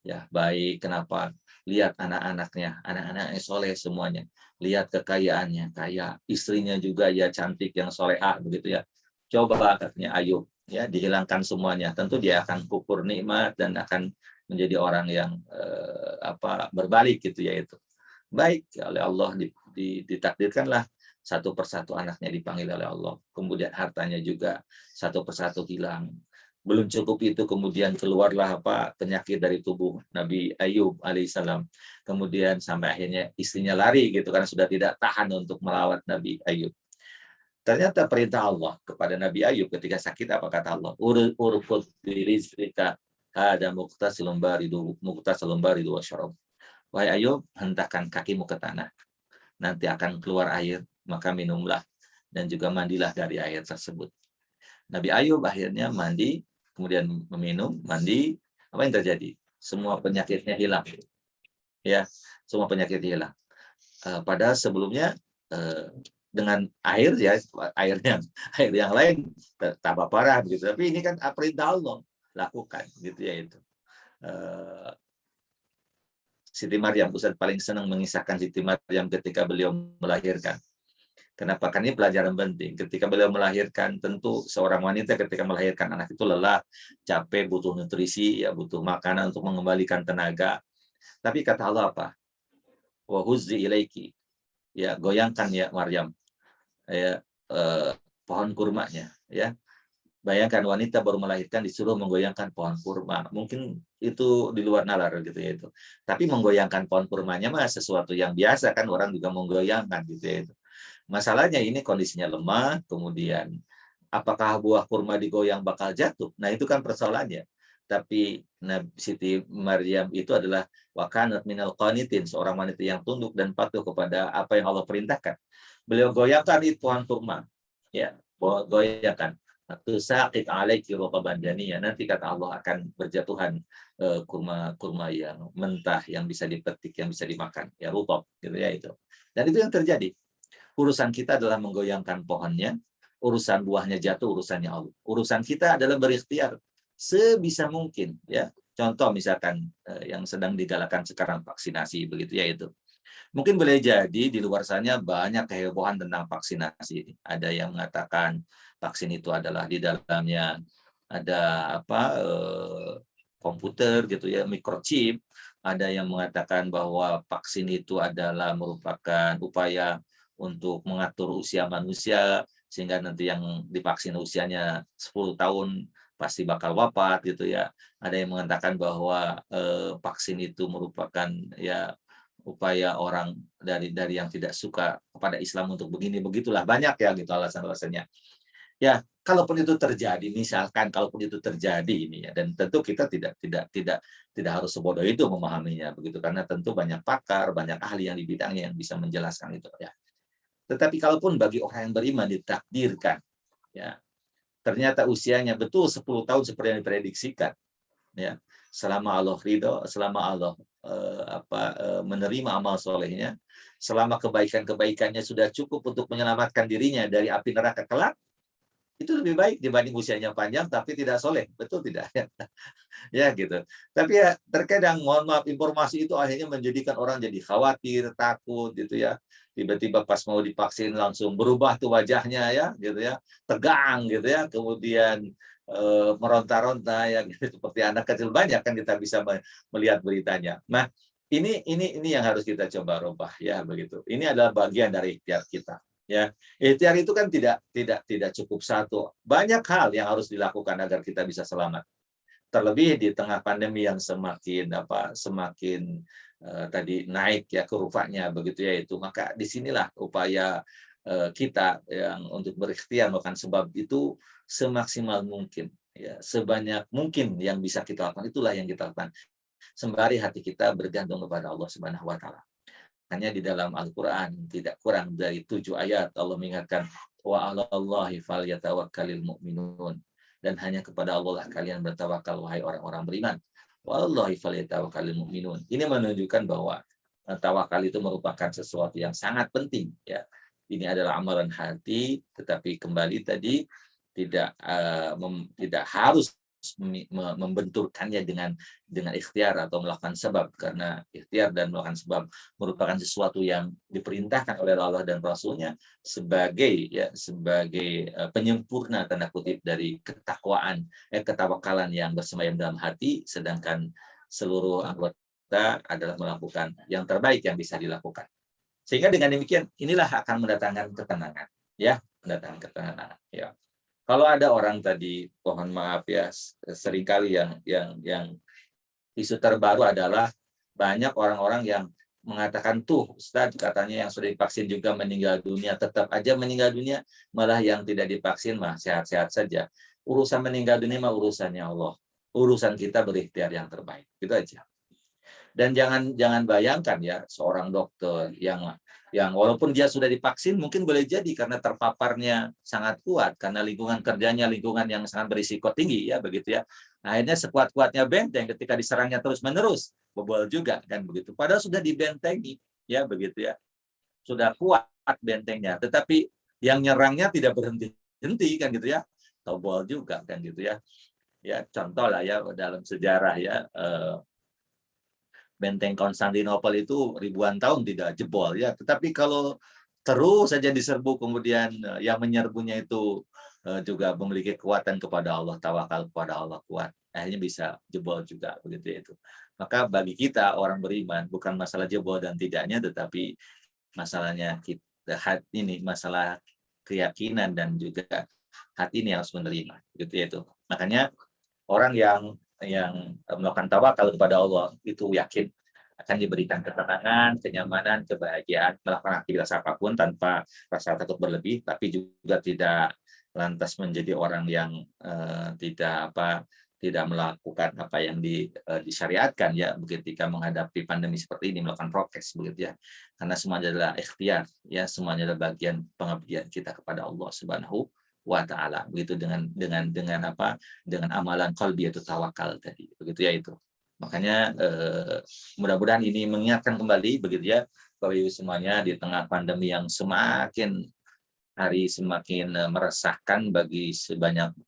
ya baik, kenapa lihat anak-anaknya soleh semuanya, lihat kekayaannya kaya, istrinya juga ya cantik yang solehah begitu ya, coba katanya Ayub ya dihilangkan semuanya, tentu dia akan kufur nikmat dan akan menjadi orang yang berbalik gitu ya. Itu baik oleh Allah ditakdirkanlah satu persatu anaknya dipanggil oleh Allah, kemudian hartanya juga satu persatu hilang. Belum cukup itu, kemudian keluarlah penyakit dari tubuh Nabi Ayub alaihissalam. Kemudian sampai akhirnya istrinya lari gitu karena sudah tidak tahan untuk melawat Nabi Ayub. Ternyata perintah Allah kepada Nabi Ayub ketika sakit, apa kata Allah? Urqud birizqika hada muqtasilun baridu wa syarab. Wahai Ayub, hentakkan kakimu ke tanah. Nanti akan keluar air, maka minumlah dan juga mandilah dari air tersebut. Nabi Ayub akhirnya mandi, kemudian meminum, mandi, apa yang terjadi? Semua penyakitnya hilang. Ya, semua penyakit hilang. Padahal sebelumnya dengan air ya, air yang lain tambah parah begitu. Tapi ini kan perintah Allah, lakukan gitu ya itu. Siti Maryam, Ustaz paling senang mengisahkan Siti Maryam ketika beliau melahirkan. Kenapa? Kan ini pelajaran penting. Ketika beliau melahirkan, tentu seorang wanita ketika melahirkan anak itu lelah, capek, butuh nutrisi, ya butuh makanan untuk mengembalikan tenaga. Tapi kata Allah apa? Wa huzzi ilaiki. Ya, goyangkan ya Maryam. Ya, pohon kurmanya. Ya, bayangkan wanita baru melahirkan disuruh menggoyangkan pohon kurma. Mungkin itu di luar nalar gitu ya itu. Tapi menggoyangkan pohon kurmanya mah sesuatu yang biasa kan, orang juga menggoyangkan gitu ya itu. Masalahnya ini kondisinya lemah, kemudian apakah buah kurma digoyang bakal jatuh? Nah, itu kan persoalannya. Tapi Siti Maryam itu adalah wakanat minal qanitin, seorang wanita yang tunduk dan patuh kepada apa yang Allah perintahkan. Beliau goyangkan itu pohon kurma. Ya, goyangkan. Tusaqit alaiki rutaban janiyya. Nanti kata Allah akan berjatuhan kurma-kurma yang mentah yang bisa dipetik, yang bisa dimakan. Ya, rutab gitu ya itu. Dan itu yang terjadi. Urusan kita adalah menggoyangkan pohonnya, urusan buahnya jatuh, urusannya Allah. Urusan kita adalah berikhtiar sebisa mungkin. Ya, contoh misalkan yang sedang digalakan sekarang vaksinasi, begitu ya itu. Mungkin boleh jadi di luar sana banyak kehebohan tentang vaksinasi. Ada yang mengatakan vaksin itu adalah di dalamnya ada komputer gitu ya, microchip. Ada yang mengatakan bahwa vaksin itu adalah merupakan upaya untuk mengatur usia manusia sehingga nanti yang divaksin usianya 10 tahun pasti bakal wafat gitu ya. Ada yang mengatakan bahwa vaksin itu merupakan ya upaya orang dari yang tidak suka kepada Islam untuk begini begitulah, banyak ya gitu alasan-alasannya. Ya, kalaupun itu terjadi, misalkan kalaupun itu terjadi ini ya, dan tentu kita tidak harus sebodoh itu memahaminya begitu, karena tentu banyak pakar, banyak ahli yang di bidangnya yang bisa menjelaskan itu ya. Tetapi kalaupun bagi orang yang beriman ditakdirkan ya, ternyata usianya betul 10 tahun seperti yang diprediksikan ya. Selama Allah ridho, selama Allah menerima amal solehnya, selama kebaikan-kebaikannya sudah cukup untuk menyelamatkan dirinya dari api neraka kelak, itu lebih baik dibanding usianya panjang tapi tidak soleh, betul tidak? Ya gitu. Tapi ya terkadang mohon maaf informasi itu akhirnya menjadikan orang jadi khawatir, takut gitu ya. Tiba-tiba pas mau divaksin langsung berubah tuh wajahnya ya gitu ya, tegang gitu ya, kemudian meronta-ronta ya gitu, seperti anak kecil banyak kan kita bisa melihat beritanya. Nah, ini yang harus kita coba rubah ya begitu. Ini adalah bagian dari ikhtiar kita ya. Ikhtiar itu kan tidak cukup satu. Banyak hal yang harus dilakukan agar kita bisa selamat. Terlebih di tengah pandemi yang semakin tadi naik ya kurvanya begitu ya itu, maka disinilah upaya kita yang untuk berikhtiar melakukan sebab itu semaksimal mungkin ya, sebanyak mungkin yang bisa kita lakukan itulah yang kita lakukan sembari hati kita bergantung kepada Allah Subhanahu wa taala. Hanya di dalam Al-Qur'an tidak kurang dari 7 ayat Allah mengingatkan wa 'alallahi falyatawakkalul mu'minun, dan hanya kepada Allah lah kalian bertawakal wahai orang-orang beriman. Wallahi falyatawakkalul mu'minun. Ini menunjukkan bahwa tawakal itu merupakan sesuatu yang sangat penting ya. Ini adalah amalan hati, tetapi kembali tadi tidak harus membenturkannya dengan ikhtiar atau melakukan sebab, karena ikhtiar dan melakukan sebab merupakan sesuatu yang diperintahkan oleh Allah dan Rasulnya sebagai penyempurna tanda kutip dari ketawakalan yang bersemayam dalam hati, sedangkan seluruh anggota adalah melakukan yang terbaik yang bisa dilakukan. Sehingga dengan demikian inilah akan mendatangkan ketenangan ya, mendatangkan ketenangan ya. Kalau ada orang tadi, mohon maaf ya, seringkali yang isu terbaru adalah banyak orang-orang yang mengatakan tuh Ustadz katanya yang sudah divaksin juga meninggal dunia, tetap aja meninggal dunia, malah yang tidak divaksin mah sehat-sehat saja. Urusan meninggal dunia mah urusannya Allah. Urusan kita berikhtiar yang terbaik. Gitu aja. Dan jangan jangan bayangkan ya seorang dokter yang walaupun dia sudah divaksin mungkin boleh jadi karena terpaparnya sangat kuat karena lingkungan kerjanya lingkungan yang sangat berisiko tinggi ya begitu ya. Nah, akhirnya sekuat-kuatnya benteng ketika diserangnya terus-menerus bobol juga kan begitu. Padahal sudah dibentengi ya begitu ya. Sudah kuat bentengnya, tetapi yang nyerangnya tidak berhenti-henti kan gitu ya. Tobol juga kan gitu ya. Ya contoh lah ya dalam sejarah ya Benteng Konstantinopel itu ribuan tahun tidak jebol ya. Tetapi kalau terus saja diserbu kemudian yang menyerbunya itu juga memiliki kekuatan kepada Allah, tawakal kepada Allah kuat, akhirnya bisa jebol juga begitu ya itu. Maka bagi kita orang beriman bukan masalah jebol dan tidaknya, tetapi masalahnya kita hati ini masalah keyakinan dan juga hati ini harus menerima gitu ya itu. Makanya orang yang melakukan tawakal kepada Allah itu yakin akan diberikan ketenangan, kenyamanan, kebahagiaan melakukan aktivitas apapun tanpa rasa takut berlebih, tapi juga tidak lantas menjadi orang yang tidak melakukan apa yang disyariatkan ya ketika menghadapi pandemi seperti ini, melakukan prokes begitu ya, karena semuanya adalah ikhtiar ya, semuanya adalah bagian pengabdian kita kepada Allah Subhanahu wa taala begitu dengan amalan qalbi yaitu tawakal tadi begitu ya itu. Makanya mudah-mudahan ini mengingatkan kembali begitu ya Bapak Ibu semuanya di tengah pandemi yang semakin hari semakin meresahkan bagi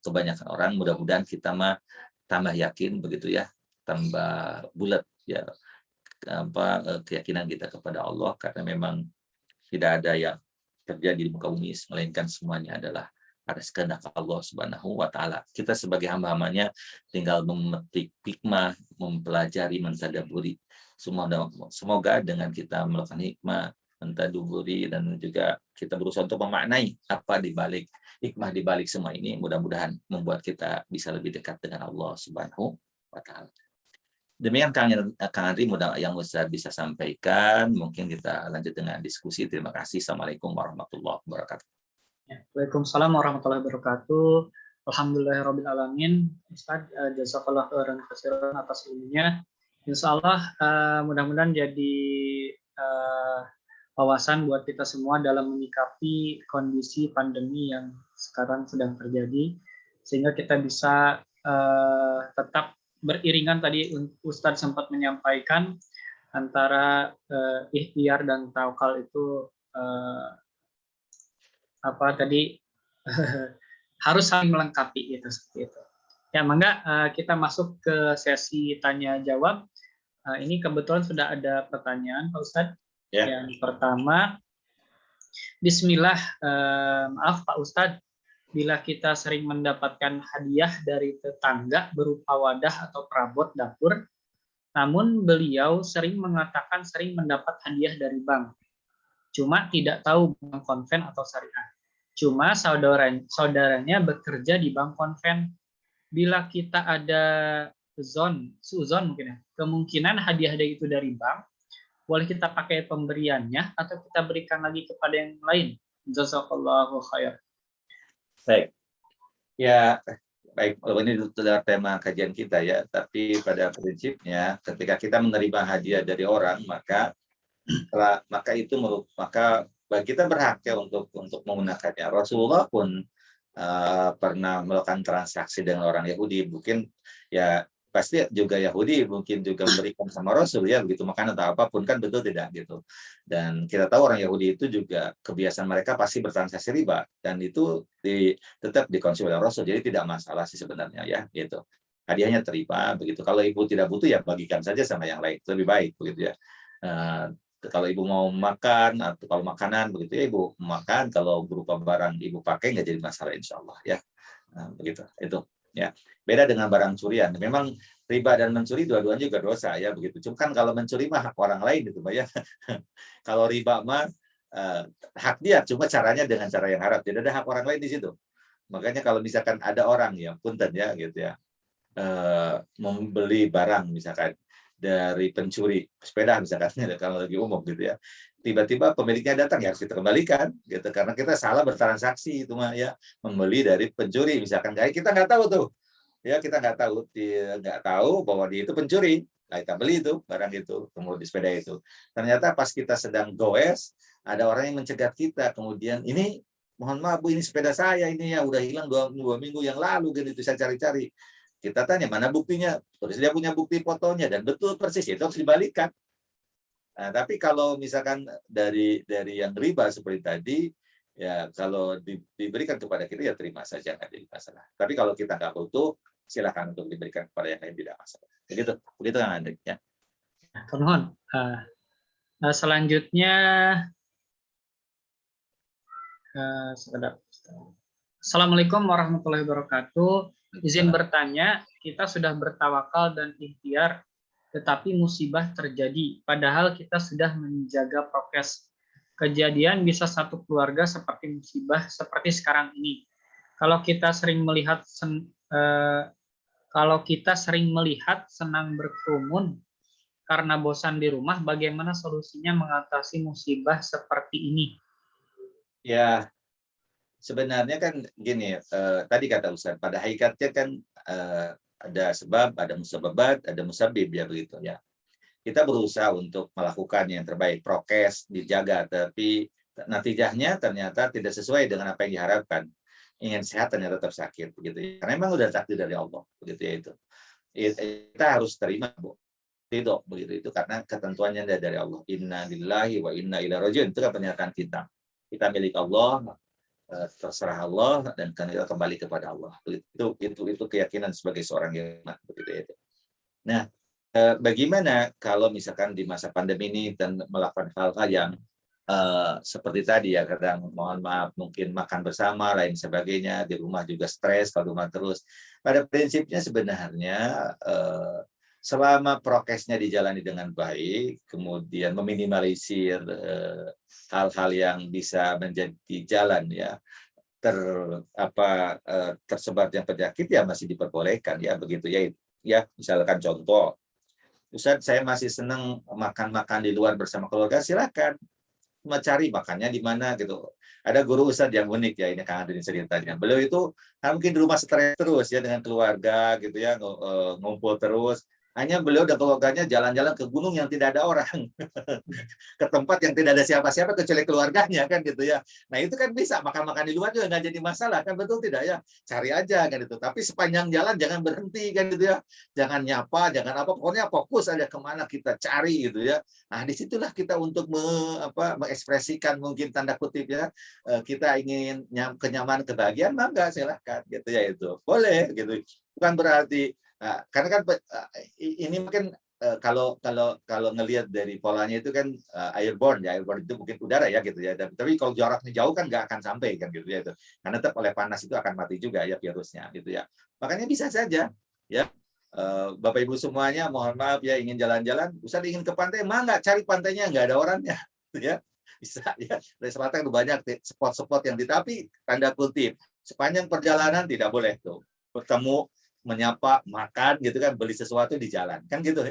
kebanyakan orang, mudah-mudahan kita mah tambah yakin begitu ya, tambah bulat ya keyakinan kita kepada Allah, karena memang tidak ada yang terjadi di muka bumi melainkan semuanya adalah atas kehendak Allah Subhanahu wa taala. Kita sebagai hamba-hambanya tinggal memetik hikmah, mempelajari, mentadaburi. Semoga dengan kita melakukan hikmah, mentadaburi dan juga kita berusaha untuk memaknai apa di balik hikmah di balik semua ini, mudah-mudahan membuat kita bisa lebih dekat dengan Allah Subhanahu wa taala. Demikian Kang Andri yang Ustaz bisa sampaikan. Mungkin kita lanjut dengan diskusi. Terima kasih. Assalamualaikum warahmatullahi wabarakatuh. Ya, Waalaikumsalam warahmatullahi wabarakatuh. Alhamdulillahirabbil alamin. Ustaz, jazakallah khairan katsiran atas ilmunya. Insyaallah mudah-mudahan jadi eh, wawasan buat kita semua dalam menyikapi kondisi pandemi yang sekarang sedang terjadi, sehingga kita bisa tetap beriringan. Tadi Ustadz sempat menyampaikan antara ikhtiar dan tawakal itu apa tadi harus saling melengkapi gitu, seperti itu. Ya, mangga kita masuk ke sesi tanya jawab. Ini kebetulan sudah ada pertanyaan Pak Ustadz. Ya. Yang pertama, Bismillah, maaf Pak Ustadz, bila kita sering mendapatkan hadiah dari tetangga berupa wadah atau perabot dapur, namun beliau sering mengatakan sering mendapat hadiah dari bank, cuma tidak tahu bank konven atau syariah. Cuma saudaranya bekerja di bank konven. Bila kita ada suzon mungkin ya, kemungkinan hadiah itu dari bank, boleh kita pakai pemberiannya atau kita berikan lagi kepada yang lain. Jazakallahu khair. Baik. Ya, baik. Ini adalah tema kajian kita ya. Tapi pada prinsipnya, ketika kita menerima hadiah dari orang, maka kita berhak ya untuk menggunakannya. Rasulullah pun pernah melakukan transaksi dengan orang Yahudi, mungkin ya pasti juga Yahudi mungkin juga memberikan sama Rasul ya begitu, makanan atau apapun, kan betul tidak gitu. Dan kita tahu orang Yahudi itu juga kebiasaan mereka pasti bertransaksi riba, dan itu tetap dikonsumsi oleh Rasul, jadi tidak masalah sih sebenarnya ya gitu. Hadiahnya terima begitu. Kalau ibu tidak butuh ya bagikan saja sama yang lain, lebih baik begitu ya. Kalau ibu mau makan atau kalau makanan begitu ya ibu makan, kalau berupa barang ibu pakai nggak jadi masalah insya Allah ya. Begitu itu ya. Beda dengan barang curian. Memang riba dan mencuri dua-duanya juga dosa ya begitu. Cuma kan kalau mencuri mah hak orang lain gitu ya. Kalau riba mah hak dia, cuma caranya dengan cara yang haram. Tidak ada hak orang lain di situ. Makanya kalau misalkan ada orang yang punten ya gitu ya, membeli barang misalkan dari pencuri sepeda misalkan kalau lagi umum gitu ya, tiba-tiba pemiliknya datang ya harus kita kembalikan gitu, karena kita salah bertransaksi itu mah ya, membeli dari pencuri misalkan, kayak kita nggak tahu tuh ya, kita nggak tahu bahwa dia itu pencuri. Nah, kita beli itu barang itu, kemudian di sepeda itu, ternyata pas kita sedang goes ada orang yang mencegat kita, kemudian ini mohon maaf Bu, ini sepeda saya ini ya udah hilang dua minggu yang lalu gitu, saya cari-cari. Kita tanya mana buktinya, terus dia punya bukti fotonya dan betul persis, itu harus dibalikan. Nah, tapi kalau misalkan dari yang riba seperti tadi, ya kalau diberikan kepada kita ya terima saja, nggak jadi masalah. Tapi kalau kita nggak butuh, silakan untuk diberikan kepada yang lain, tidak masalah. Begitu kan Anda ya. Mohon. Selanjutnya Assalamualaikum warahmatullahi wabarakatuh. Izin bertanya, kita sudah bertawakal dan ikhtiar, tetapi musibah terjadi, padahal kita sudah menjaga prokes. Kejadian bisa satu keluarga seperti musibah seperti sekarang ini. Kalau kita sering melihat senang berkerumun karena bosan di rumah, bagaimana solusinya mengatasi musibah seperti ini? Ya, sebenarnya kan gini, tadi kata Ustaz, pada hakikatnya kan ada sebab, ada musababat, ada musabib ya begitu ya. Kita berusaha untuk melakukan yang terbaik, prokes dijaga, tapi natijahnya ternyata tidak sesuai dengan apa yang diharapkan. Ingin sehat ternyata tetap sakit begitu ya. Karena memang udah takdir dari Allah begitu ya itu. Kita harus terima Bu. Ridho begitu itu, karena ketentuannya dari Allah. Inna lillahi wa inna ilaihi raji'un, itu kan pernyataan kita. Kita milik Allah, terserah Allah, dan kita kembali kepada Allah. Itu keyakinan sebagai seorang yang begitu itu. Nah, bagaimana kalau misalkan di masa pandemi ini dan melakukan hal-hal yang seperti tadi ya, kadang mohon maaf mungkin makan bersama lain sebagainya, di rumah juga stres kalau rumah terus. Pada prinsipnya sebenarnya selama prokesnya dijalani dengan baik, kemudian meminimalisir hal-hal yang bisa menjadi jalan ya tersebarnya penyakit, ya masih diperbolehkan ya begitu ya. Ya misalkan contoh, Ustaz saya masih senang makan di luar bersama keluarga, silakan. mencari makannya di mana gitu. Ada guru ustadz yang unik ya, ini Kang Andri ceritanya. Beliau itu mungkin di rumah stres terus ya dengan keluarga gitu ya, ngumpul terus. Hanya beliau dan keluarganya jalan-jalan ke gunung yang tidak ada orang, ke tempat yang tidak ada siapa-siapa kecuali keluarganya kan gitu ya. Nah itu kan bisa makan-makan di luar juga nggak jadi masalah kan, betul tidak ya? Cari aja kan itu. Tapi sepanjang jalan jangan berhenti kan gitu ya. Jangan nyapa, jangan apa, pokoknya fokus aja kemana kita cari gitu ya. Nah disitulah kita untuk mengekspresikan mungkin tanda kutip ya, kita ingin kenyamanan kebahagiaan, mangga silahkan gitu ya, itu boleh gitu. Bukan berarti karena kan ini mungkin kalau ngelihat dari polanya itu kan airborne ya, airborne itu mungkin udara ya gitu ya. Tapi kalau jaraknya jauh kan nggak akan sampai kan gitu ya itu. Karena tetap oleh panas itu akan mati juga ya virusnya gitu ya. Makanya bisa saja ya, Bapak Ibu semuanya, mohon maaf ya, ingin jalan-jalan, Ustaz ingin ke pantai, nggak cari pantainya nggak ada orangnya gitu ya. Bisa ya. Dari selatan itu banyak spot-spot yang tapi tanda kutip sepanjang perjalanan tidak boleh tuh bertemu, menyapa, makan gitu kan, beli sesuatu di jalan kan gitu,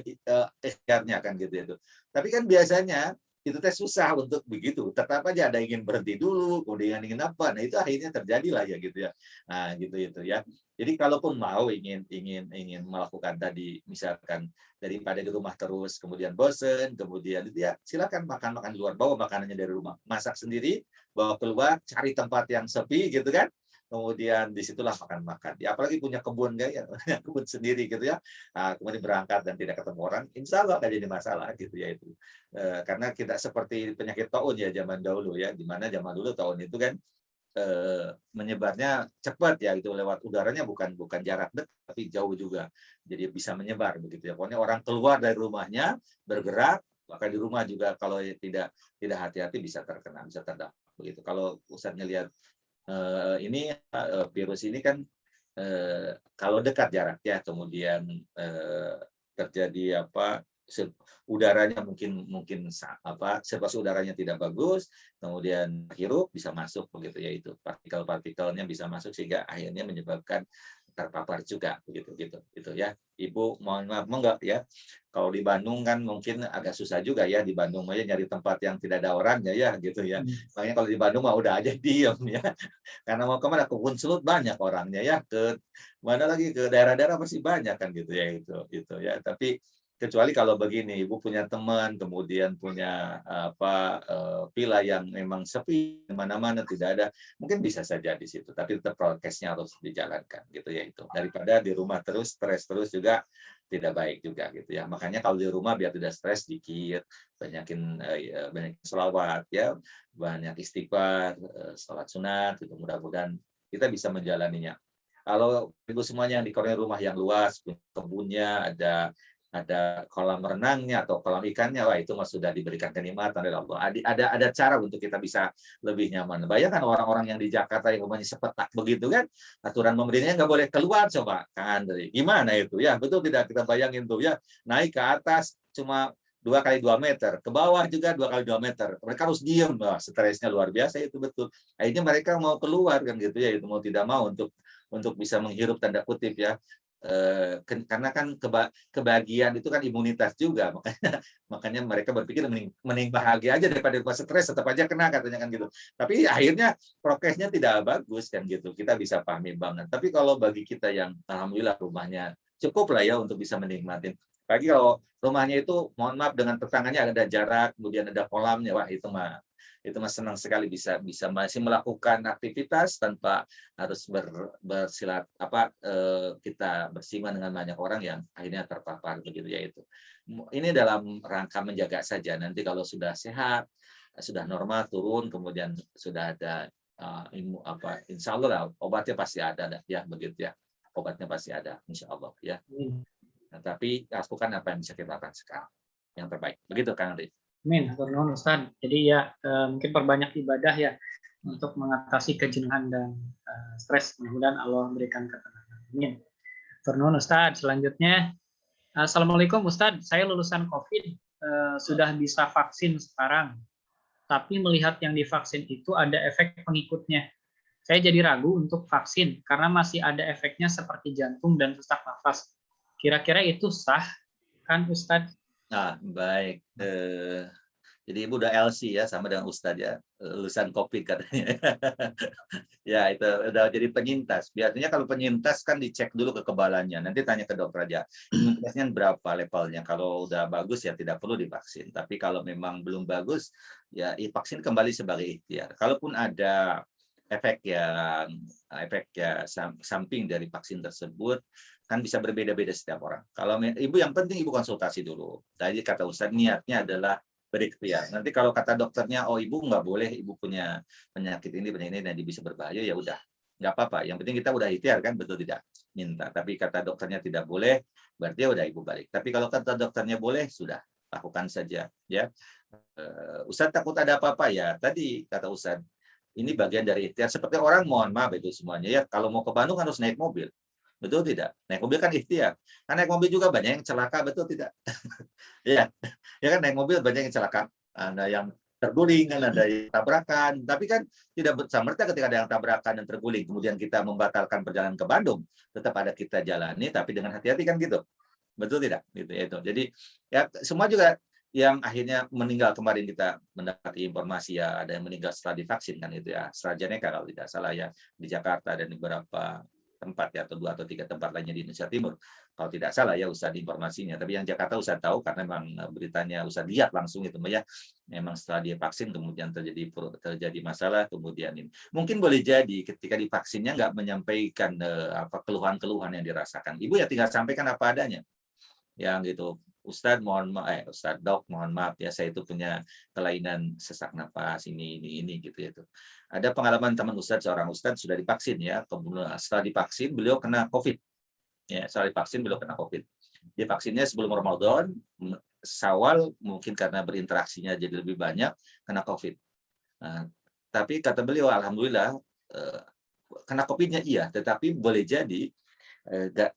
ikhtiarnya kan gitu itu. Tapi kan biasanya itu teh susah untuk begitu, tetap aja ada ingin berhenti dulu, kemudian ingin apa, nah itu akhirnya terjadilah ya gitu ya. Nah gitu itu ya. Jadi kalaupun mau ingin melakukan tadi, misalkan daripada di rumah terus kemudian bosen, kemudian itu ya silakan makan-makan di luar, bawa makanannya dari rumah, masak sendiri, bawa keluar, cari tempat yang sepi gitu kan. Kemudian disitulah makan-makan. Ya, apalagi punya kebun kayak kebun sendiri gitu ya. Nah, kemudian berangkat dan tidak ketemu orang, insya Allah nggak jadi masalah gitu ya itu. Karena kita seperti penyakit taun ya zaman dahulu ya, di mana zaman dulu taun itu kan menyebarnya cepat ya, itu lewat udaranya, bukan jarak dekat tapi jauh juga. Jadi bisa menyebar begitu ya. Pokoknya orang keluar dari rumahnya, bergerak, bahkan di rumah juga kalau tidak hati-hati bisa terkena, bisa terdampak begitu. Kalau Ustaznya lihat ini virus ini kan kalau dekat jaraknya, kemudian terjadi udaranya mungkin sirkulasi udaranya tidak bagus, kemudian hirup bisa masuk begitu ya, itu partikel-partikelnya bisa masuk sehingga akhirnya menyebabkan terpapar juga begitu gitu itu ya. Ibu mohon maaf enggak ya, kalau di Bandung kan mungkin agak susah juga ya, di Bandung aja nyari tempat yang tidak ada orangnya ya gitu ya. Makanya kalau di Bandung mah udah aja diem ya, karena mau kemana, ke Unselut banyak orangnya ya, ke mana lagi, ke daerah-daerah masih banyak kan gitu ya, itu ya. Tapi kecuali kalau begini, ibu punya teman, kemudian punya villa yang memang sepi, mana-mana tidak ada, mungkin bisa saja di situ. Tapi tetap prokesnya harus dijalankan gitu ya itu. Daripada di rumah terus stres terus juga tidak baik juga gitu ya. Makanya kalau di rumah biar tidak stres dikit, banyakin selawat ya, banyak istighfar, salat sunat, itu mudah-mudahan kita bisa menjalaninya. Kalau ibu semuanya yang di rumah yang luas, kebunnya ada kolam renangnya atau kolam ikannya, wah itu mas sudah diberikan kenikmatan oleh Allah. Ada cara untuk kita bisa lebih nyaman. Bayangkan orang-orang yang di Jakarta yang rumahnya sepetak begitu kan, aturan pemerintahnya nggak boleh keluar, coba Kang Andri, gimana itu ya, betul tidak, kita bayangin tuh ya, naik ke atas cuma 2 x 2 meter, ke bawah juga 2 x 2 meter, mereka harus diem, wah, stresnya luar biasa itu betul. Akhirnya mereka mau keluar kan gitu ya, itu mau tidak mau untuk bisa menghirup tanda kutip ya. Karena kan kebahagiaan itu kan imunitas juga, makanya mereka berpikir mending bahagia aja daripada stres, tetap aja kena katanya kan gitu. Tapi akhirnya prokesnya tidak bagus kan gitu, kita bisa pahami banget. Tapi kalau bagi kita yang alhamdulillah rumahnya cukup lah ya untuk bisa menikmati. Bagi kalau rumahnya itu mohon maaf dengan tetangganya ada jarak, kemudian ada kolamnya, wah itu mah senang sekali bisa masih melakukan aktivitas tanpa harus bersilat kita bersinggungan dengan banyak orang yang akhirnya terpapar begitu ya itu. Ini dalam rangka menjaga saja, nanti kalau sudah sehat, sudah normal turun, kemudian sudah ada insya Allah lah, obatnya pasti ada ya begitu ya, obatnya pasti ada insya Allah ya. Nah, tapi lakukan apa yang bisa kita lakukan sekarang yang terbaik begitu Kang Andri. Amin, Ustaz. Jadi ya mungkin perbanyak ibadah ya untuk mengatasi kejenuhan dan stres. Mudah-mudahan Allah memberikan ketenangan. Amin. Ustaz. Selanjutnya, Assalamualaikum Ustaz. Saya lulusan COVID, sudah bisa vaksin sekarang. Tapi melihat yang divaksin itu ada efek pengikutnya. Saya jadi ragu untuk vaksin karena masih ada efeknya seperti jantung dan sesak nafas. Kira-kira itu sah kan Ustaz? Nah, baik. Jadi Ibu udah LC ya, sama dengan Ustadz ya, lulusan COVID katanya. Ya itu udah jadi penyintas. Biasanya kalau penyintas kan dicek dulu kekebalannya, nanti tanya ke dokter aja, imunitasnya berapa levelnya. Kalau udah bagus ya tidak perlu divaksin. Tapi kalau memang belum bagus, ya vaksin kembali sebagai ikhtiar. Kalaupun ada efek ya samping dari vaksin tersebut, kan bisa berbeda-beda setiap orang. Kalau Ibu yang penting Ibu konsultasi dulu. Tadi kata Ustadz niatnya adalah berikhtiar. Nanti kalau kata dokternya, oh Ibu nggak boleh, Ibu punya penyakit ini, nanti bisa berbahaya, ya udah, nggak apa-apa. Yang penting kita udah ikhtiar kan, betul tidak? Minta. Tapi kata dokternya tidak boleh, berarti ya udah Ibu balik. Tapi kalau kata dokternya boleh, sudah lakukan saja. Ya, Ustadz takut ada apa-apa ya. Tadi kata Ustadz, ini bagian dari ikhtiar. Seperti orang mohon maaf itu semuanya ya. Kalau mau ke Bandung harus naik mobil. Betul tidak? Naik mobil kan ikhtiar. Kan naik mobil juga banyak yang celaka, betul tidak? Iya, ya kan naik mobil banyak yang celaka. Ada yang terguling, kan ada yang tabrakan. Tapi kan tidak bersamarta ketika ada yang tabrakan dan terguling. Kemudian kita membatalkan perjalanan ke Bandung. Tetap ada kita jalani, tapi dengan hati-hati kan gitu. Betul tidak? Gitu ya itu. Jadi ya semua juga yang akhirnya meninggal kemarin kita mendapati informasi ya ada yang meninggal setelah divaksin kan itu ya AstraZeneca kalau tidak salah ya di Jakarta dan di beberapa tempat ya atau 2 atau 3 tempat lainnya di Indonesia Timur kalau tidak salah ya Ustadz informasinya, tapi yang Jakarta Ustadz tahu karena memang beritanya Ustadz lihat langsung itu ya memang setelah dia vaksin kemudian terjadi masalah kemudian ini mungkin boleh jadi ketika divaksinnya nggak menyampaikan keluhan-keluhan yang dirasakan. Ibu ya tinggal sampaikan apa adanya yang gitu. Ustadz mohon maaf, Ustadz dok mohon maaf ya saya itu punya kelainan sesak napas ini gitu ya itu. Ada pengalaman teman Ustadz, seorang Ustadz sudah divaksin ya, kemudian setelah divaksin beliau kena COVID. Ya, setelah divaksin beliau kena COVID. Dia vaksinnya sebelum Ramadan, Syawal mungkin karena berinteraksinya jadi lebih banyak kena COVID. Nah, tapi kata beliau alhamdulillah kena COVID-nya iya, tetapi boleh jadi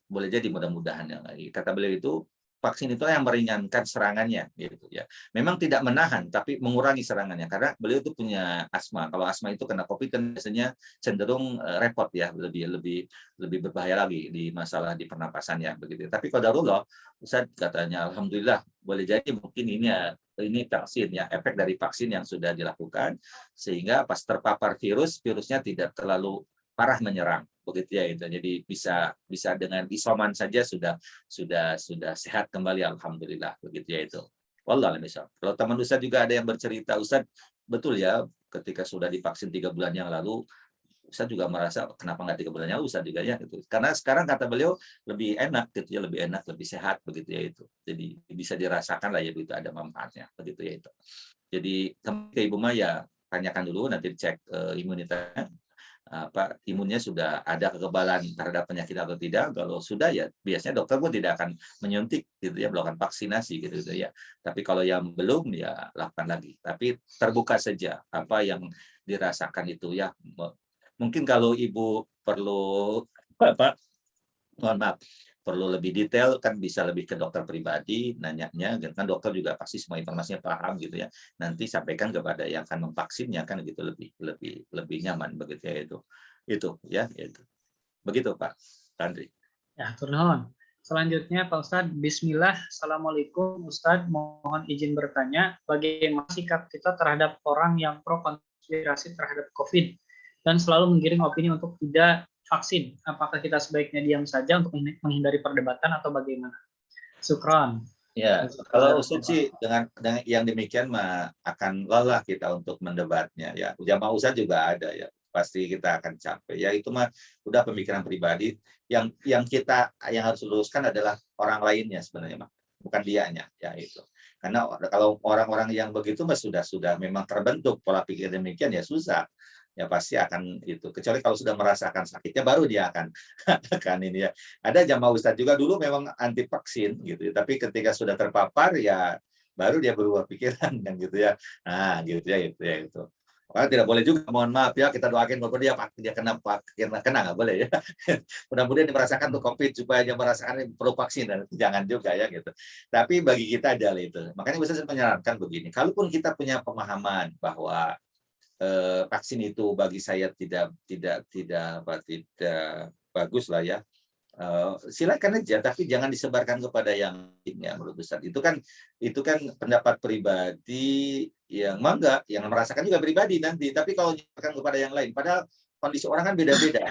boleh jadi mudah-mudahan yang kata beliau itu vaksin itu yang meringankan serangannya gitu ya. Memang tidak menahan tapi mengurangi serangannya karena beliau itu punya asma. Kalau asma itu kena COVID kan biasanya cenderung repot ya, lebih berbahaya lagi di masalah di pernapasannya begitu. Tapi qadarullah Ustaz katanya alhamdulillah boleh jadi mungkin ini vaksin ya, efek dari vaksin yang sudah dilakukan sehingga pas terpapar virusnya tidak terlalu parah menyerang begitu ya itu. Jadi bisa dengan isoman saja sudah sehat kembali alhamdulillah begitu ya itu. Wallah misal. Kalau teman Ustaz juga ada yang bercerita Ustaz betul ya ketika sudah divaksin 3 bulan yang lalu Ustaz juga merasa kenapa nggak 3 bulan yang lalu Ustaz juga ya gitu. Karena sekarang kata beliau lebih enak gitu ya, lebih enak, lebih sehat begitu ya itu. Jadi bisa dirasakan lah ya itu ada manfaatnya begitu ya itu. Jadi ke Ibu Maya tanyakan dulu nanti cek imunitasnya imunnya sudah ada kekebalan terhadap penyakit atau tidak. Kalau sudah ya biasanya dokter pun tidak akan menyuntik gitu ya, melakukan vaksinasi gitu ya. Tapi kalau yang belum ya lakukan lagi. Tapi terbuka saja apa yang dirasakan itu ya. Mungkin kalau Ibu perlu mohon maaf perlu lebih detail kan bisa lebih ke dokter pribadi nanyanya kan dokter juga pasti semua informasinya paham gitu ya nanti sampaikan kepada yang akan memvaksinnya kan gitu lebih nyaman begitu ya itu ya itu begitu Pak Andri. Ya, turun. Selanjutnya Pak Ustadz, Bismillah, Assalamualaikum Ustadz, mohon izin bertanya, bagaimana sikap kita terhadap orang yang pro konspirasi terhadap COVID dan selalu menggiring opini untuk tidak vaksin? Apakah kita sebaiknya diam saja untuk menghindari perdebatan atau bagaimana? Syukron. Ya, kalau Ustadz sih dengan yang demikian mah akan lelah kita untuk mendebatnya ya. Jamaah Ustadz juga ada ya. Pasti kita akan capek. Ya itu mah udah pemikiran pribadi yang harus luruskan adalah orang lainnya sebenarnya mah, bukan dianya ya itu. Karena kalau orang-orang yang begitu mah sudah memang terbentuk pola pikir demikian ya susah. Ya pasti akan itu. Kecuali kalau sudah merasakan sakitnya baru dia akan ini ya. Ada jamaah Ustadz juga dulu memang anti vaksin gitu, tapi ketika sudah terpapar ya baru dia berubah pikiran kan gitu ya. Nah, gitu ya itu. Makanya tidak boleh juga mohon maaf ya kita doakan bahwa dia kena nggak boleh ya. Mudah-mudahan dia merasakan tuh COVID supaya dia merasakan perlu vaksin dan jangan juga ya gitu. Tapi bagi kita adalah itu. Makanya saya menyarankan begini, kalaupun kita punya pemahaman bahwa vaksin itu bagi saya tidak bagus lah ya. silakan aja, tapi jangan disebarkan kepada yang lain ya menurut Ustaz. Itu kan pendapat pribadi yang mangga, yang merasakan juga pribadi nanti. Tapi kalau disebarkan kepada yang lain, padahal kondisi orang kan beda-beda.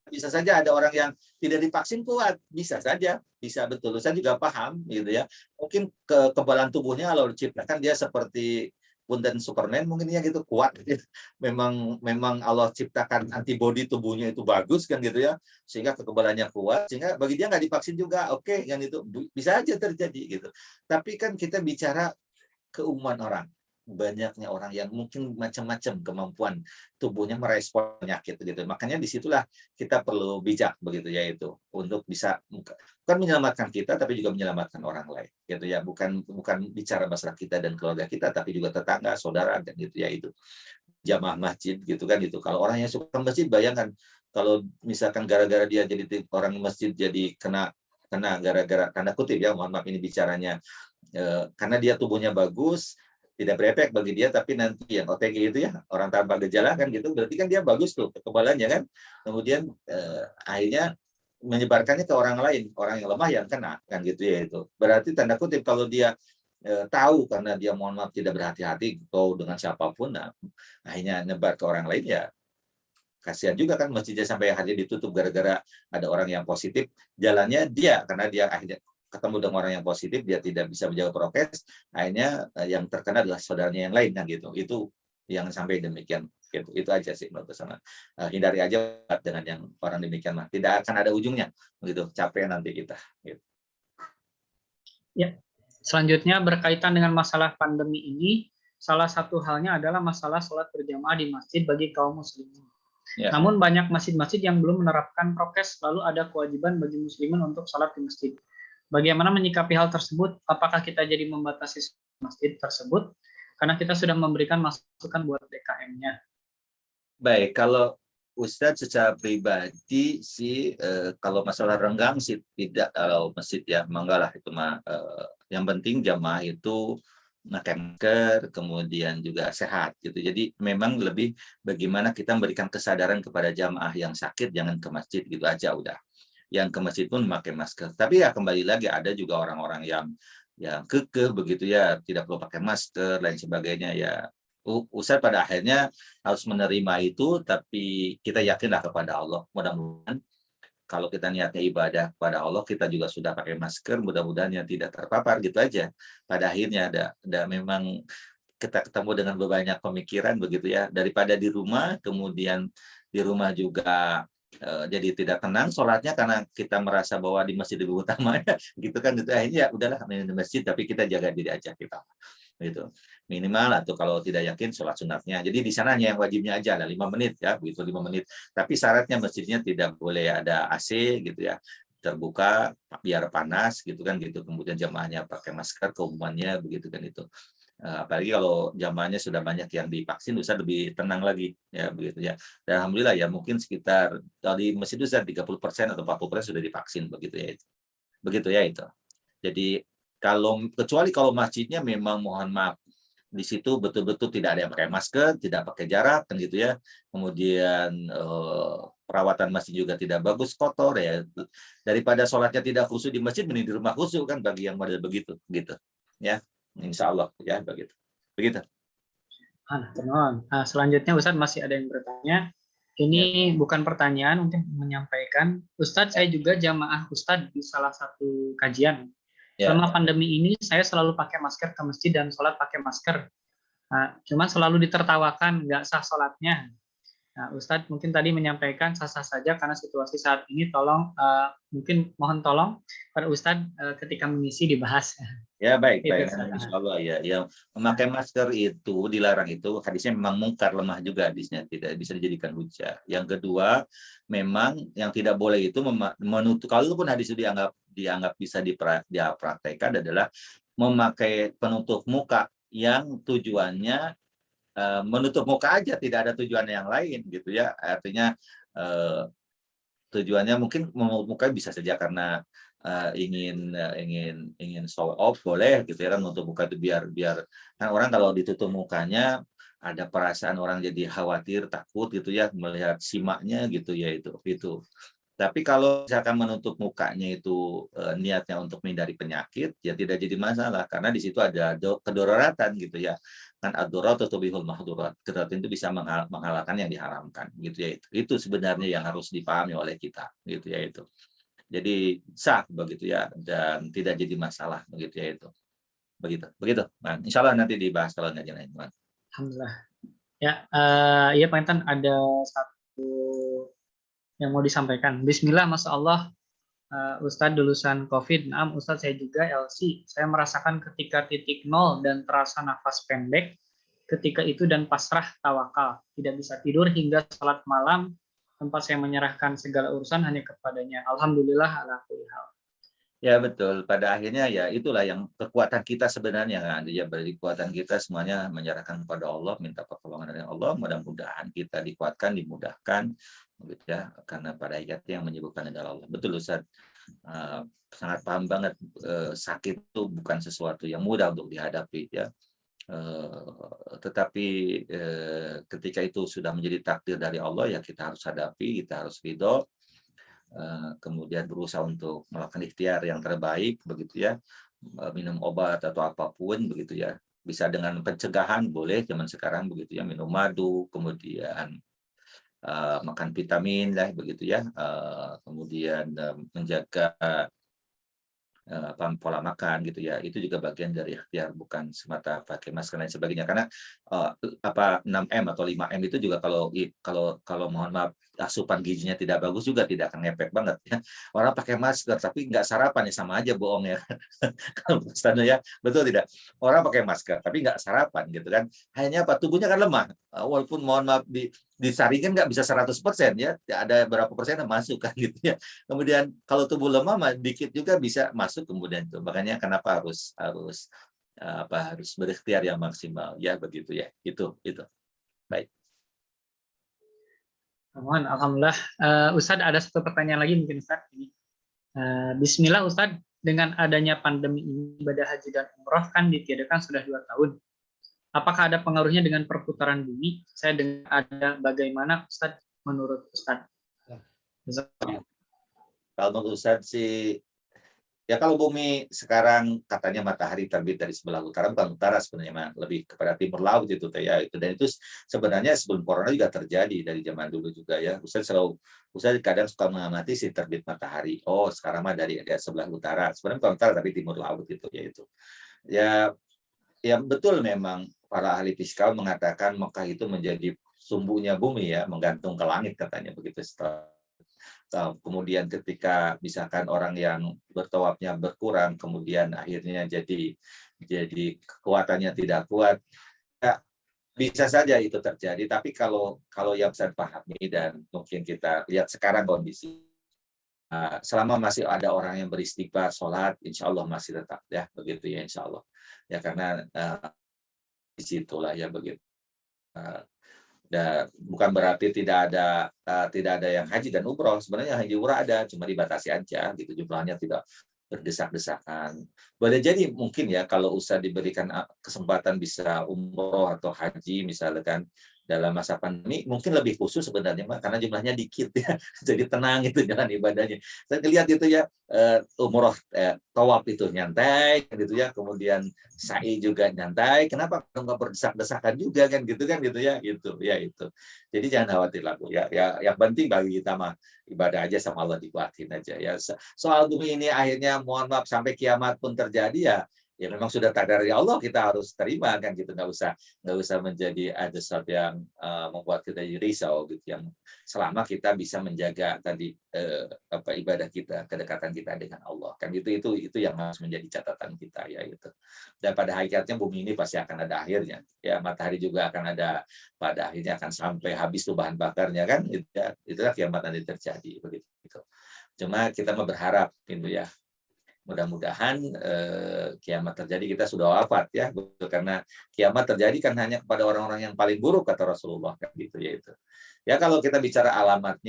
Bisa saja ada orang yang tidak divaksin kuat, bisa saja, bisa betul. Saya juga paham gitu ya. Mungkin kekebalan tubuhnya kalau diciptakan dia seperti Punten Superman mungkin ya gitu kuat. Memang Allah ciptakan antibodi tubuhnya itu bagus kan gitu ya, sehingga kekebalannya kuat, sehingga bagi dia nggak divaksin juga oke kan itu bisa aja terjadi gitu. Tapi kan kita bicara keumuman orang, banyaknya orang yang mungkin macam-macam kemampuan tubuhnya merespon penyakit gitu. Makanya disitulah kita perlu bijak begitu ya itu untuk bisa bukan menyelamatkan kita tapi juga menyelamatkan orang lain gitu ya. Bukan bukan bicara masalah kita dan keluarga kita tapi juga tetangga, saudara dan gitu ya itu. Jamaah masjid gitu kan itu. Kalau orang yang suka ke masjid bayangkan kalau misalkan gara-gara dia jadi orang masjid jadi kena kena gara-gara tanda kutip ya, mohon maaf ini bicaranya karena dia tubuhnya bagus, tidak berefek bagi dia, tapi nanti yang OTG itu ya, orang tanpa gejala kan gitu, berarti kan dia bagus tuh kekebalannya kan. Kemudian akhirnya menyebarkannya ke orang lain, orang yang lemah yang kena kan gitu ya itu. Berarti tanda kutip kalau dia tahu karena dia mohon maaf tidak berhati-hati atau dengan siapapun, nah, akhirnya nyebar ke orang lain ya kasihan juga kan masjidnya sampai akhirnya ditutup gara-gara ada orang yang positif jalannya dia karena dia akhirnya ketemu dengan orang yang positif dia tidak bisa menjaga prokes akhirnya yang terkena adalah saudaranya yang lain kan gitu itu yang sampai demikian gitu itu aja sih menurut saya hindari aja dengan yang orang demikian mah tidak akan ada ujungnya begitu capek nanti kita gitu. Ya, selanjutnya berkaitan dengan masalah pandemi ini, salah satu halnya adalah masalah sholat berjamaah di masjid bagi kaum muslimin. Ya. Namun banyak masjid-masjid yang belum menerapkan prokes, lalu ada kewajiban bagi muslimin untuk sholat di masjid. Bagaimana menyikapi hal tersebut? Apakah kita jadi membatasi masjid tersebut? Karena kita sudah memberikan masukan buat DKM-nya. Baik, kalau Ustadz secara pribadi sih kalau masalah renggang sih tidak kalau masjid ya manggalah itu mah yang penting jamaah itu pakai masker kemudian juga sehat gitu. Jadi memang lebih bagaimana kita memberikan kesadaran kepada jamaah yang sakit jangan ke masjid gitu aja udah. Yang ke masjid pun memakai masker. Tapi ya kembali lagi ada juga orang-orang yang kekeh begitu ya tidak perlu pakai masker lain sebagainya ya Ustadz pada akhirnya harus menerima itu, tapi kita yakinlah kepada Allah. Mudah-mudahan kalau kita niatnya ibadah kepada Allah, kita juga sudah pakai masker, mudah-mudahan yang tidak terpapar gitu aja. Pada akhirnya ada memang kita ketemu dengan banyak pemikiran begitu ya, daripada di rumah, kemudian di rumah juga jadi tidak tenang sholatnya karena kita merasa bahwa di masjid lebih utama ya, gitu kan gitu akhirnya ya udahlah di masjid tapi kita jaga diri aja kita gitu minimal atau kalau tidak yakin sholat sunatnya jadi di sananya yang wajibnya aja ada 5 menit ya begitu 5 menit tapi syaratnya masjidnya tidak boleh ada AC gitu ya terbuka biar panas gitu kan gitu kemudian jamaahnya pakai masker keumumannya begitu kan itu apalagi kalau jamaahnya sudah banyak yang divaksin bisa lebih tenang lagi ya begitu ya dan alhamdulillah ya mungkin sekitar dari masjid itu 30% atau 40% sudah divaksin begitu ya itu jadi kecuali kalau masjidnya memang mohon maaf di situ betul-betul tidak ada yang pakai masker, tidak pakai jarak kan gitu ya. Kemudian perawatan masjid juga tidak bagus, kotor ya. Daripada sholatnya tidak khusyuk di masjid mending di rumah khusyuk kan bagi yang model begitu gitu. Ya. Insya Allah ya begitu. Begitu. Selanjutnya Ustadz masih ada yang bertanya. Ini bukan pertanyaan untuk menyampaikan. Ustadz, saya juga jamaah Ustadz di salah satu kajian. Selama pandemi ini saya selalu pakai masker ke masjid dan sholat pakai masker. Nah, cuma selalu ditertawakan, nggak sah sholatnya. Nah, Ustadz mungkin tadi menyampaikan sah-sah saja karena situasi saat ini. Tolong, mungkin mohon tolong pada Ustadz ketika mengisi dibahas. Ya baik, insya Allah ya. Yang memakai masker itu dilarang itu hadisnya memang mungkar lemah juga hadisnya tidak bisa dijadikan hujah. Yang kedua, memang yang tidak boleh itu menutup kalaupun hadis itu dianggap bisa dipraktekkan adalah memakai penutup muka yang tujuannya menutup muka aja tidak ada tujuan yang lain gitu ya. Artinya tujuannya mungkin menutup muka bisa saja karena ingin show off boleh gitu ya kan untuk muka itu biar kan orang kalau ditutup mukanya ada perasaan orang jadi khawatir takut gitu ya melihat simaknya gitu ya itu Tapi kalau misalkan menutup mukanya itu niatnya untuk menghindari penyakit, ya tidak jadi masalah karena di situ ada kedaruratan gitu ya. Kan ad-darurat tubihul mahdurat. Kedarurat itu bisa menghalalkan yang diharamkan gitu ya. Itu sebenarnya yang harus dipahami oleh kita gitu ya itu. Jadi sah begitu ya dan tidak jadi masalah begitu ya itu. Begitu. Begitu. Nah, insya Allah nanti dibahas kalau ngaji lain. Alhamdulillah. Ya, ya Pak Intan, ada satu yang mau disampaikan. Bismillah, Masya Allah, Ustadz lulusan COVID. Nah, Ustadz saya juga LC. Saya merasakan ketika titik nol dan terasa nafas pendek, ketika itu dan pasrah tawakal. Tidak bisa tidur hingga salat malam, tempat saya menyerahkan segala urusan hanya kepadanya. Alhamdulillah ala kulli hal. Ya betul, pada akhirnya ya itulah yang kekuatan kita sebenarnya kan. Ya dari kekuatan kita semuanya menyerahkan kepada Allah, minta pertolongan dari Allah, mudah-mudahan kita dikuatkan, dimudahkan gitu ya. Karena pada akhirnya yang menyebutkan adalah Allah. Betul Ustaz. Sangat paham banget sakit itu bukan sesuatu yang mudah untuk dihadapi ya. Tetapi ketika itu sudah menjadi takdir dari Allah ya kita harus hadapi, kita harus ridho. Kemudian berusaha untuk melakukan ikhtiar yang terbaik begitu ya, minum obat atau apapun begitu ya, bisa dengan pencegahan boleh zaman sekarang begitu ya, minum madu, kemudian makan vitamin lah begitu ya, kemudian menjaga pola makan gitu ya, itu juga bagian dari ikhtiar bukan semata pakai masker dan sebagainya karena 6M atau 5M itu juga kalau mohon maaf asupan gizinya tidak bagus juga tidak akan ngefek banget ya. Orang pakai masker tapi nggak sarapan ya sama aja bohong ya. Kalau ya betul tidak? Orang pakai masker tapi nggak sarapan gitu kan. Hanya apa tubuhnya kan lemah. Walaupun mohon maaf disaringin nggak bisa 100% ya, ada berapa persen yang masuk kan gitu ya. Kemudian kalau tubuh lemah dikit juga bisa masuk kemudian itu. Makanya kenapa harus berikhtiar yang maksimal ya begitu ya. Itu. Baik. Alhamdulillah. Ustadz ada satu pertanyaan lagi mungkin Ustadz. Bismillah Ustadz, dengan adanya pandemi ini ibadah haji dan umroh kan ditiadakan sudah 2 tahun. Apakah ada pengaruhnya dengan perputaran bumi? Saya dengar ada, bagaimana Ustadz menurut Ustadz? Kalau menurut Ustadz sih, ya kalau bumi sekarang katanya matahari terbit dari sebelah utara, bukan utara sebenarnya, lebih kepada timur laut itu ya itu. Dan itu sebenarnya sebelum corona juga terjadi dari zaman dulu juga ya. Ustadz kadang suka mengamati si terbit matahari. Oh sekarang mah dari sebelah utara, sebenarnya bukan utara tapi timur laut itu ya itu. Ya betul memang para ahli fisikal mengatakan Mekah itu menjadi sumbunya bumi ya, menggantung ke langit katanya begitu. Kemudian ketika misalkan orang yang bertawafnya berkurang, kemudian akhirnya jadi kekuatannya tidak kuat, ya, bisa saja itu terjadi. Tapi kalau yang saya pahami dan mungkin kita lihat sekarang kondisi, selama masih ada orang yang beristighfar, sholat, insya Allah masih tetap ya begitu ya insya Allah. Ya karena disitulah ya begitu. Bukan berarti tidak ada yang haji dan umroh. Sebenarnya haji umroh ada, cuma dibatasi aja gitu, jumlahnya tidak berdesak-desakan. Boleh jadi mungkin ya kalau usah diberikan kesempatan bisa umroh atau haji misalkan dalam masa pandemi mungkin lebih khusus sebenarnya karena jumlahnya dikit ya, jadi tenang itu jalan ibadahnya. Saya lihat itu ya umroh tawaf itu nyantai gitu ya, kemudian sa'i juga nyantai. Kenapa nggak berdesak-desakan juga kan gitu ya itu. Jadi jangan khawatir lah Bu ya. Yang penting bagi kita mah ibadah aja sama Allah dikuatin aja ya. Soal bumi ini akhirnya mohon maaf sampai kiamat pun terjadi ya memang sudah takdir dari Allah kita harus terima kan gitu, nggak usah menjadi ada sesuatu yang membuat kita risau gitu, yang selama kita bisa menjaga tadi ibadah kita, kedekatan kita dengan Allah kan itu yang harus menjadi catatan kita ya itu. Dan pada hakikatnya bumi ini pasti akan ada akhirnya ya, matahari juga akan ada pada akhirnya, akan sampai habis tuh bahan bakarnya kan itu ya, itulah kiamat nanti terjadi begitu. Cuma kita mau berharap gitu ya, mudah-mudahan kiamat terjadi kita sudah wafat ya, karena kiamat terjadi kan hanya kepada orang-orang yang paling buruk kata Rasulullah kan gitu ya itu. Ya kalau kita bicara alamat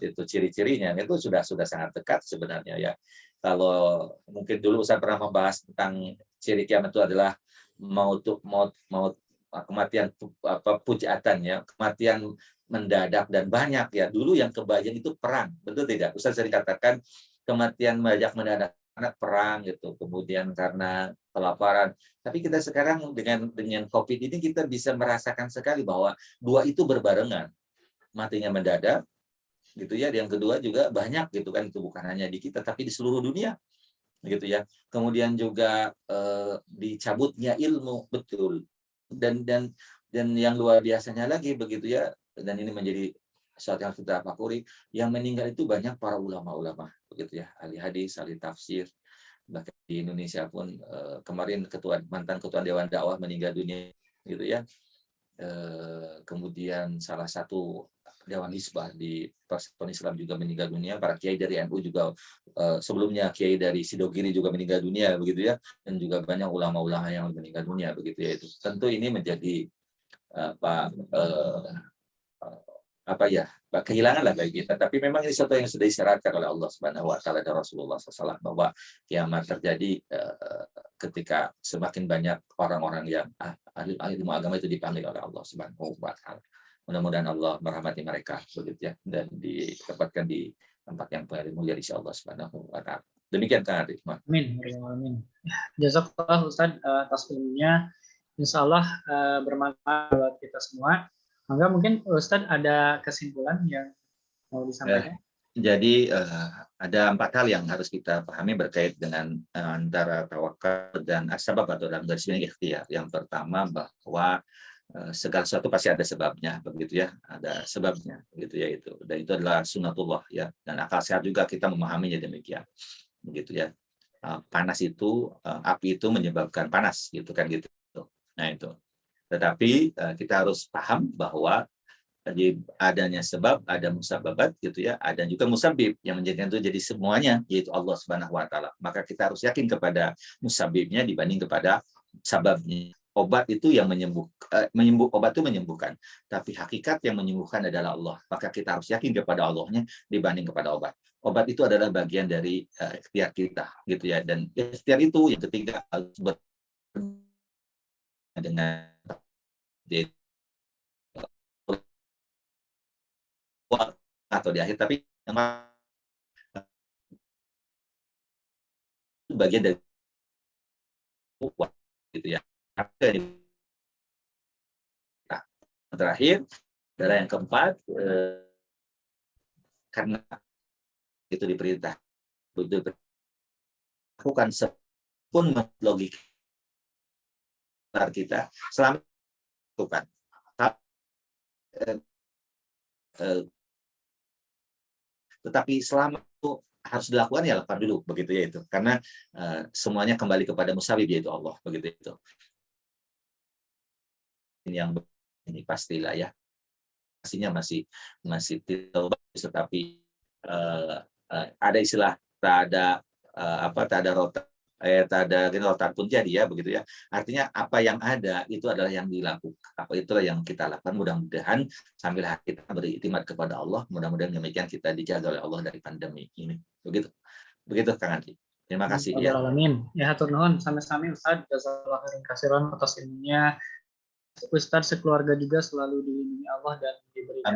itu ciri-cirinya itu sudah sangat dekat sebenarnya ya. Kalau mungkin dulu saya pernah membahas tentang ciri kiamat itu adalah maut kematian pujatan ya, kematian mendadak dan banyak ya. Dulu yang kebayang itu perang, betul tidak? Ustaz sering katakan kematian banyak mendadak karena perang gitu, kemudian karena kelaparan. Tapi kita sekarang dengan COVID ini kita bisa merasakan sekali bahwa dua itu berbarengan. Matinya mendadak gitu ya. Yang kedua juga banyak gitu kan, itu bukan hanya di kita tapi di seluruh dunia gitu ya. Kemudian juga dicabutnya ilmu, betul. Dan yang luar biasanya lagi begitu ya, dan ini menjadi sesuatu yang kita fakuri, yang meninggal itu banyak para ulama-ulama begitu ya, ahli hadis, ahli tafsir. Bahkan di Indonesia pun kemarin mantan ketua Dewan Dakwah meninggal dunia gitu ya. Kemudian salah satu Dewan Hisbah di Persatuan Islam juga meninggal dunia, para kiai dari NU juga sebelumnya kiai dari Sidogiri juga meninggal dunia begitu ya, dan juga banyak ulama-ulama yang meninggal dunia begitu ya. Itu tentu ini menjadi apa ya, kehilangan lah bagi kita, tapi memang ini sesuatu yang sudah disyaratkan oleh Allah Subhanahu wa taala dan Rasulullah SAW, bahwa kiamat terjadi ketika semakin banyak orang-orang yang ahli ilmu agama itu dipanggil oleh Allah Subhanahu wa taala. Mudah-mudahan Allah merahmati mereka begitu ya, dan ditempatkan di tempat yang paling mulia di Allah Subhanahu wa taala. Demikian Kang Arif. Amin. Amin. Jazakallah Ustaz atas ilmunya. Insya Allah bermanfaat buat kita semua. Maka mungkin Ustaz ada kesimpulan yang mau disampaikan? Jadi ada 4 hal yang harus kita pahami berkait dengan antara tawakal dan asbab atau dalam garis besar ikhtiar. Yang pertama bahwa segala sesuatu pasti ada sebabnya, begitu ya, ada sebabnya, begitu ya itu. Dan itu adalah sunatullah ya. Dan akal sehat juga kita memahaminya demikian, begitu ya. Panas itu, api itu menyebabkan panas, gitu kan gitu. Nah itu. Tetapi kita harus paham bahwa jadi adanya sebab, ada musababat gitu ya, ada juga musabib yang menjadikan itu jadi semuanya, yaitu Allah Subhanahu wa taala. Maka kita harus yakin kepada musabibnya dibanding kepada sababnya. Obat itu yang obat itu menyembuhkan, tapi hakikat yang menyembuhkan adalah Allah. Maka kita harus yakin kepada Allahnya dibanding kepada obat. Obat itu adalah bagian dari ikhtiar kita gitu ya, dan ikhtiar itu yang ketiga harus dengan atau di akhir, tapi bagian dari gitu ya. Nah, terakhir adalah yang keempat, karena itu diperintah lakukan sepun logika kita selama lakukan. Tetapi selama itu harus dilakukan ya lakukan dulu begitu ya itu, karena semuanya kembali kepada musabib yaitu Allah begitu itu. Ini yang ini pastilah ya, pastinya masih tidak bagus, tetapi ada istilah tak ada rotan, tak ada rotan pun jadi ya begitu ya. Artinya apa yang ada itu adalah yang dilakukan, apa itulah yang kita lakukan. Mudah-mudahan sambil kita beriktimat kepada Allah, mudah-mudahan demikian kita dijaga oleh Allah dari pandemi ini. Begitu Kang Andi. Terima kasih ya. Amin. Ya hatur nuhun sami-sami Ustaz, jazakallahu khairan katsiran atas ilmunya. Ustaz sekeluarga juga selalu dilindungi Allah dan diberikan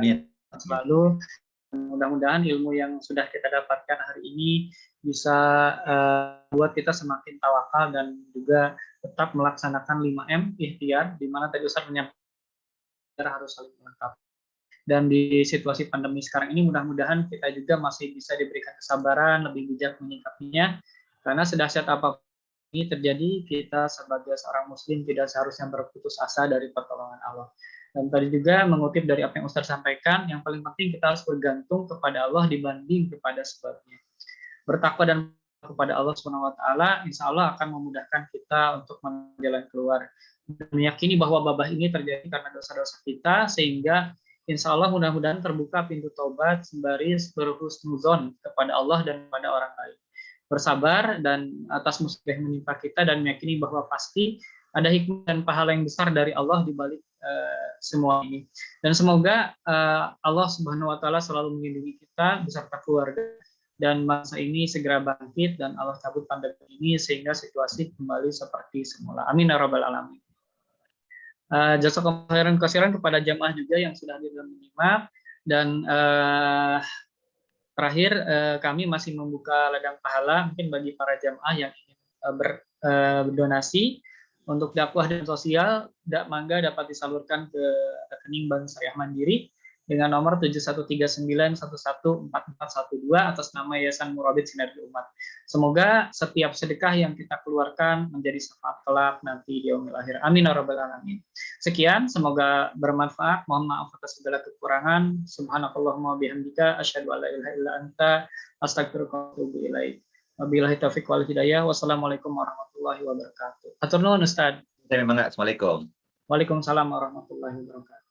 selalu. Mudah-mudahan ilmu yang sudah kita dapatkan hari ini bisa buat kita semakin tawakal dan juga tetap melaksanakan 5M ikhtiar, di mana tadi Ustaz menyampaikan harus saling melengkapi. Dan di situasi pandemi sekarang ini mudah-mudahan kita juga masih bisa diberikan kesabaran, lebih bijak menyikapinya, karena sedahsyat apapun ini terjadi, kita sebagai seorang muslim tidak seharusnya berputus asa dari pertolongan Allah. Dan tadi juga mengutip dari apa yang Ustaz sampaikan, yang paling penting kita harus bergantung kepada Allah dibanding kepada sebabnya. Bertakwa dan kepada Allah Subhanahu wa taala, insya Allah akan memudahkan kita untuk menjalan keluar. Dan meyakini bahwa wabah ini terjadi karena dosa-dosa kita, sehingga insya Allah mudah-mudahan terbuka pintu taubat sembari berhusnuzon kepada Allah dan kepada orang lain. Bersabar dan atas musibah yang menimpa kita, dan meyakini bahwa pasti ada hikmah dan pahala yang besar dari Allah di balik semua ini. Dan semoga Allah Subhanahu wa taala selalu melindungi kita beserta keluarga, dan masa ini segera bangkit dan Allah cabut pandemi ini sehingga situasi kembali seperti semula. Amin ya rabbal alamin. Jazakallahu khairan kepada jamaah juga yang sudah hadir dan menyimak. Dan terakhir, kami masih membuka ladang pahala mungkin bagi para jamaah yang ingin berdonasi untuk dakwah dan sosial. Mangga dapat disalurkan ke rekening Bank Syariah Mandiri dengan nomor 7139114412 atas nama Yayasan Murabit Sinergi Umat. Semoga setiap sedekah yang kita keluarkan menjadi syafaat kelak nanti di yaumil akhir. Amin ya rabbal alamin. Sekian, semoga bermanfaat. Mohon maaf atas segala kekurangan. Subhanakallahumma bihamdika asyhadu an la ilaha illa anta astaghfiruka wa atubu ilaik. Wabillahi taufiq wal hidayah. Wassalamualaikum warahmatullahi wabarakatuh. Atur nuhun Ustaz. Assalamualaikum. Waalaikumsalam warahmatullahi wabarakatuh.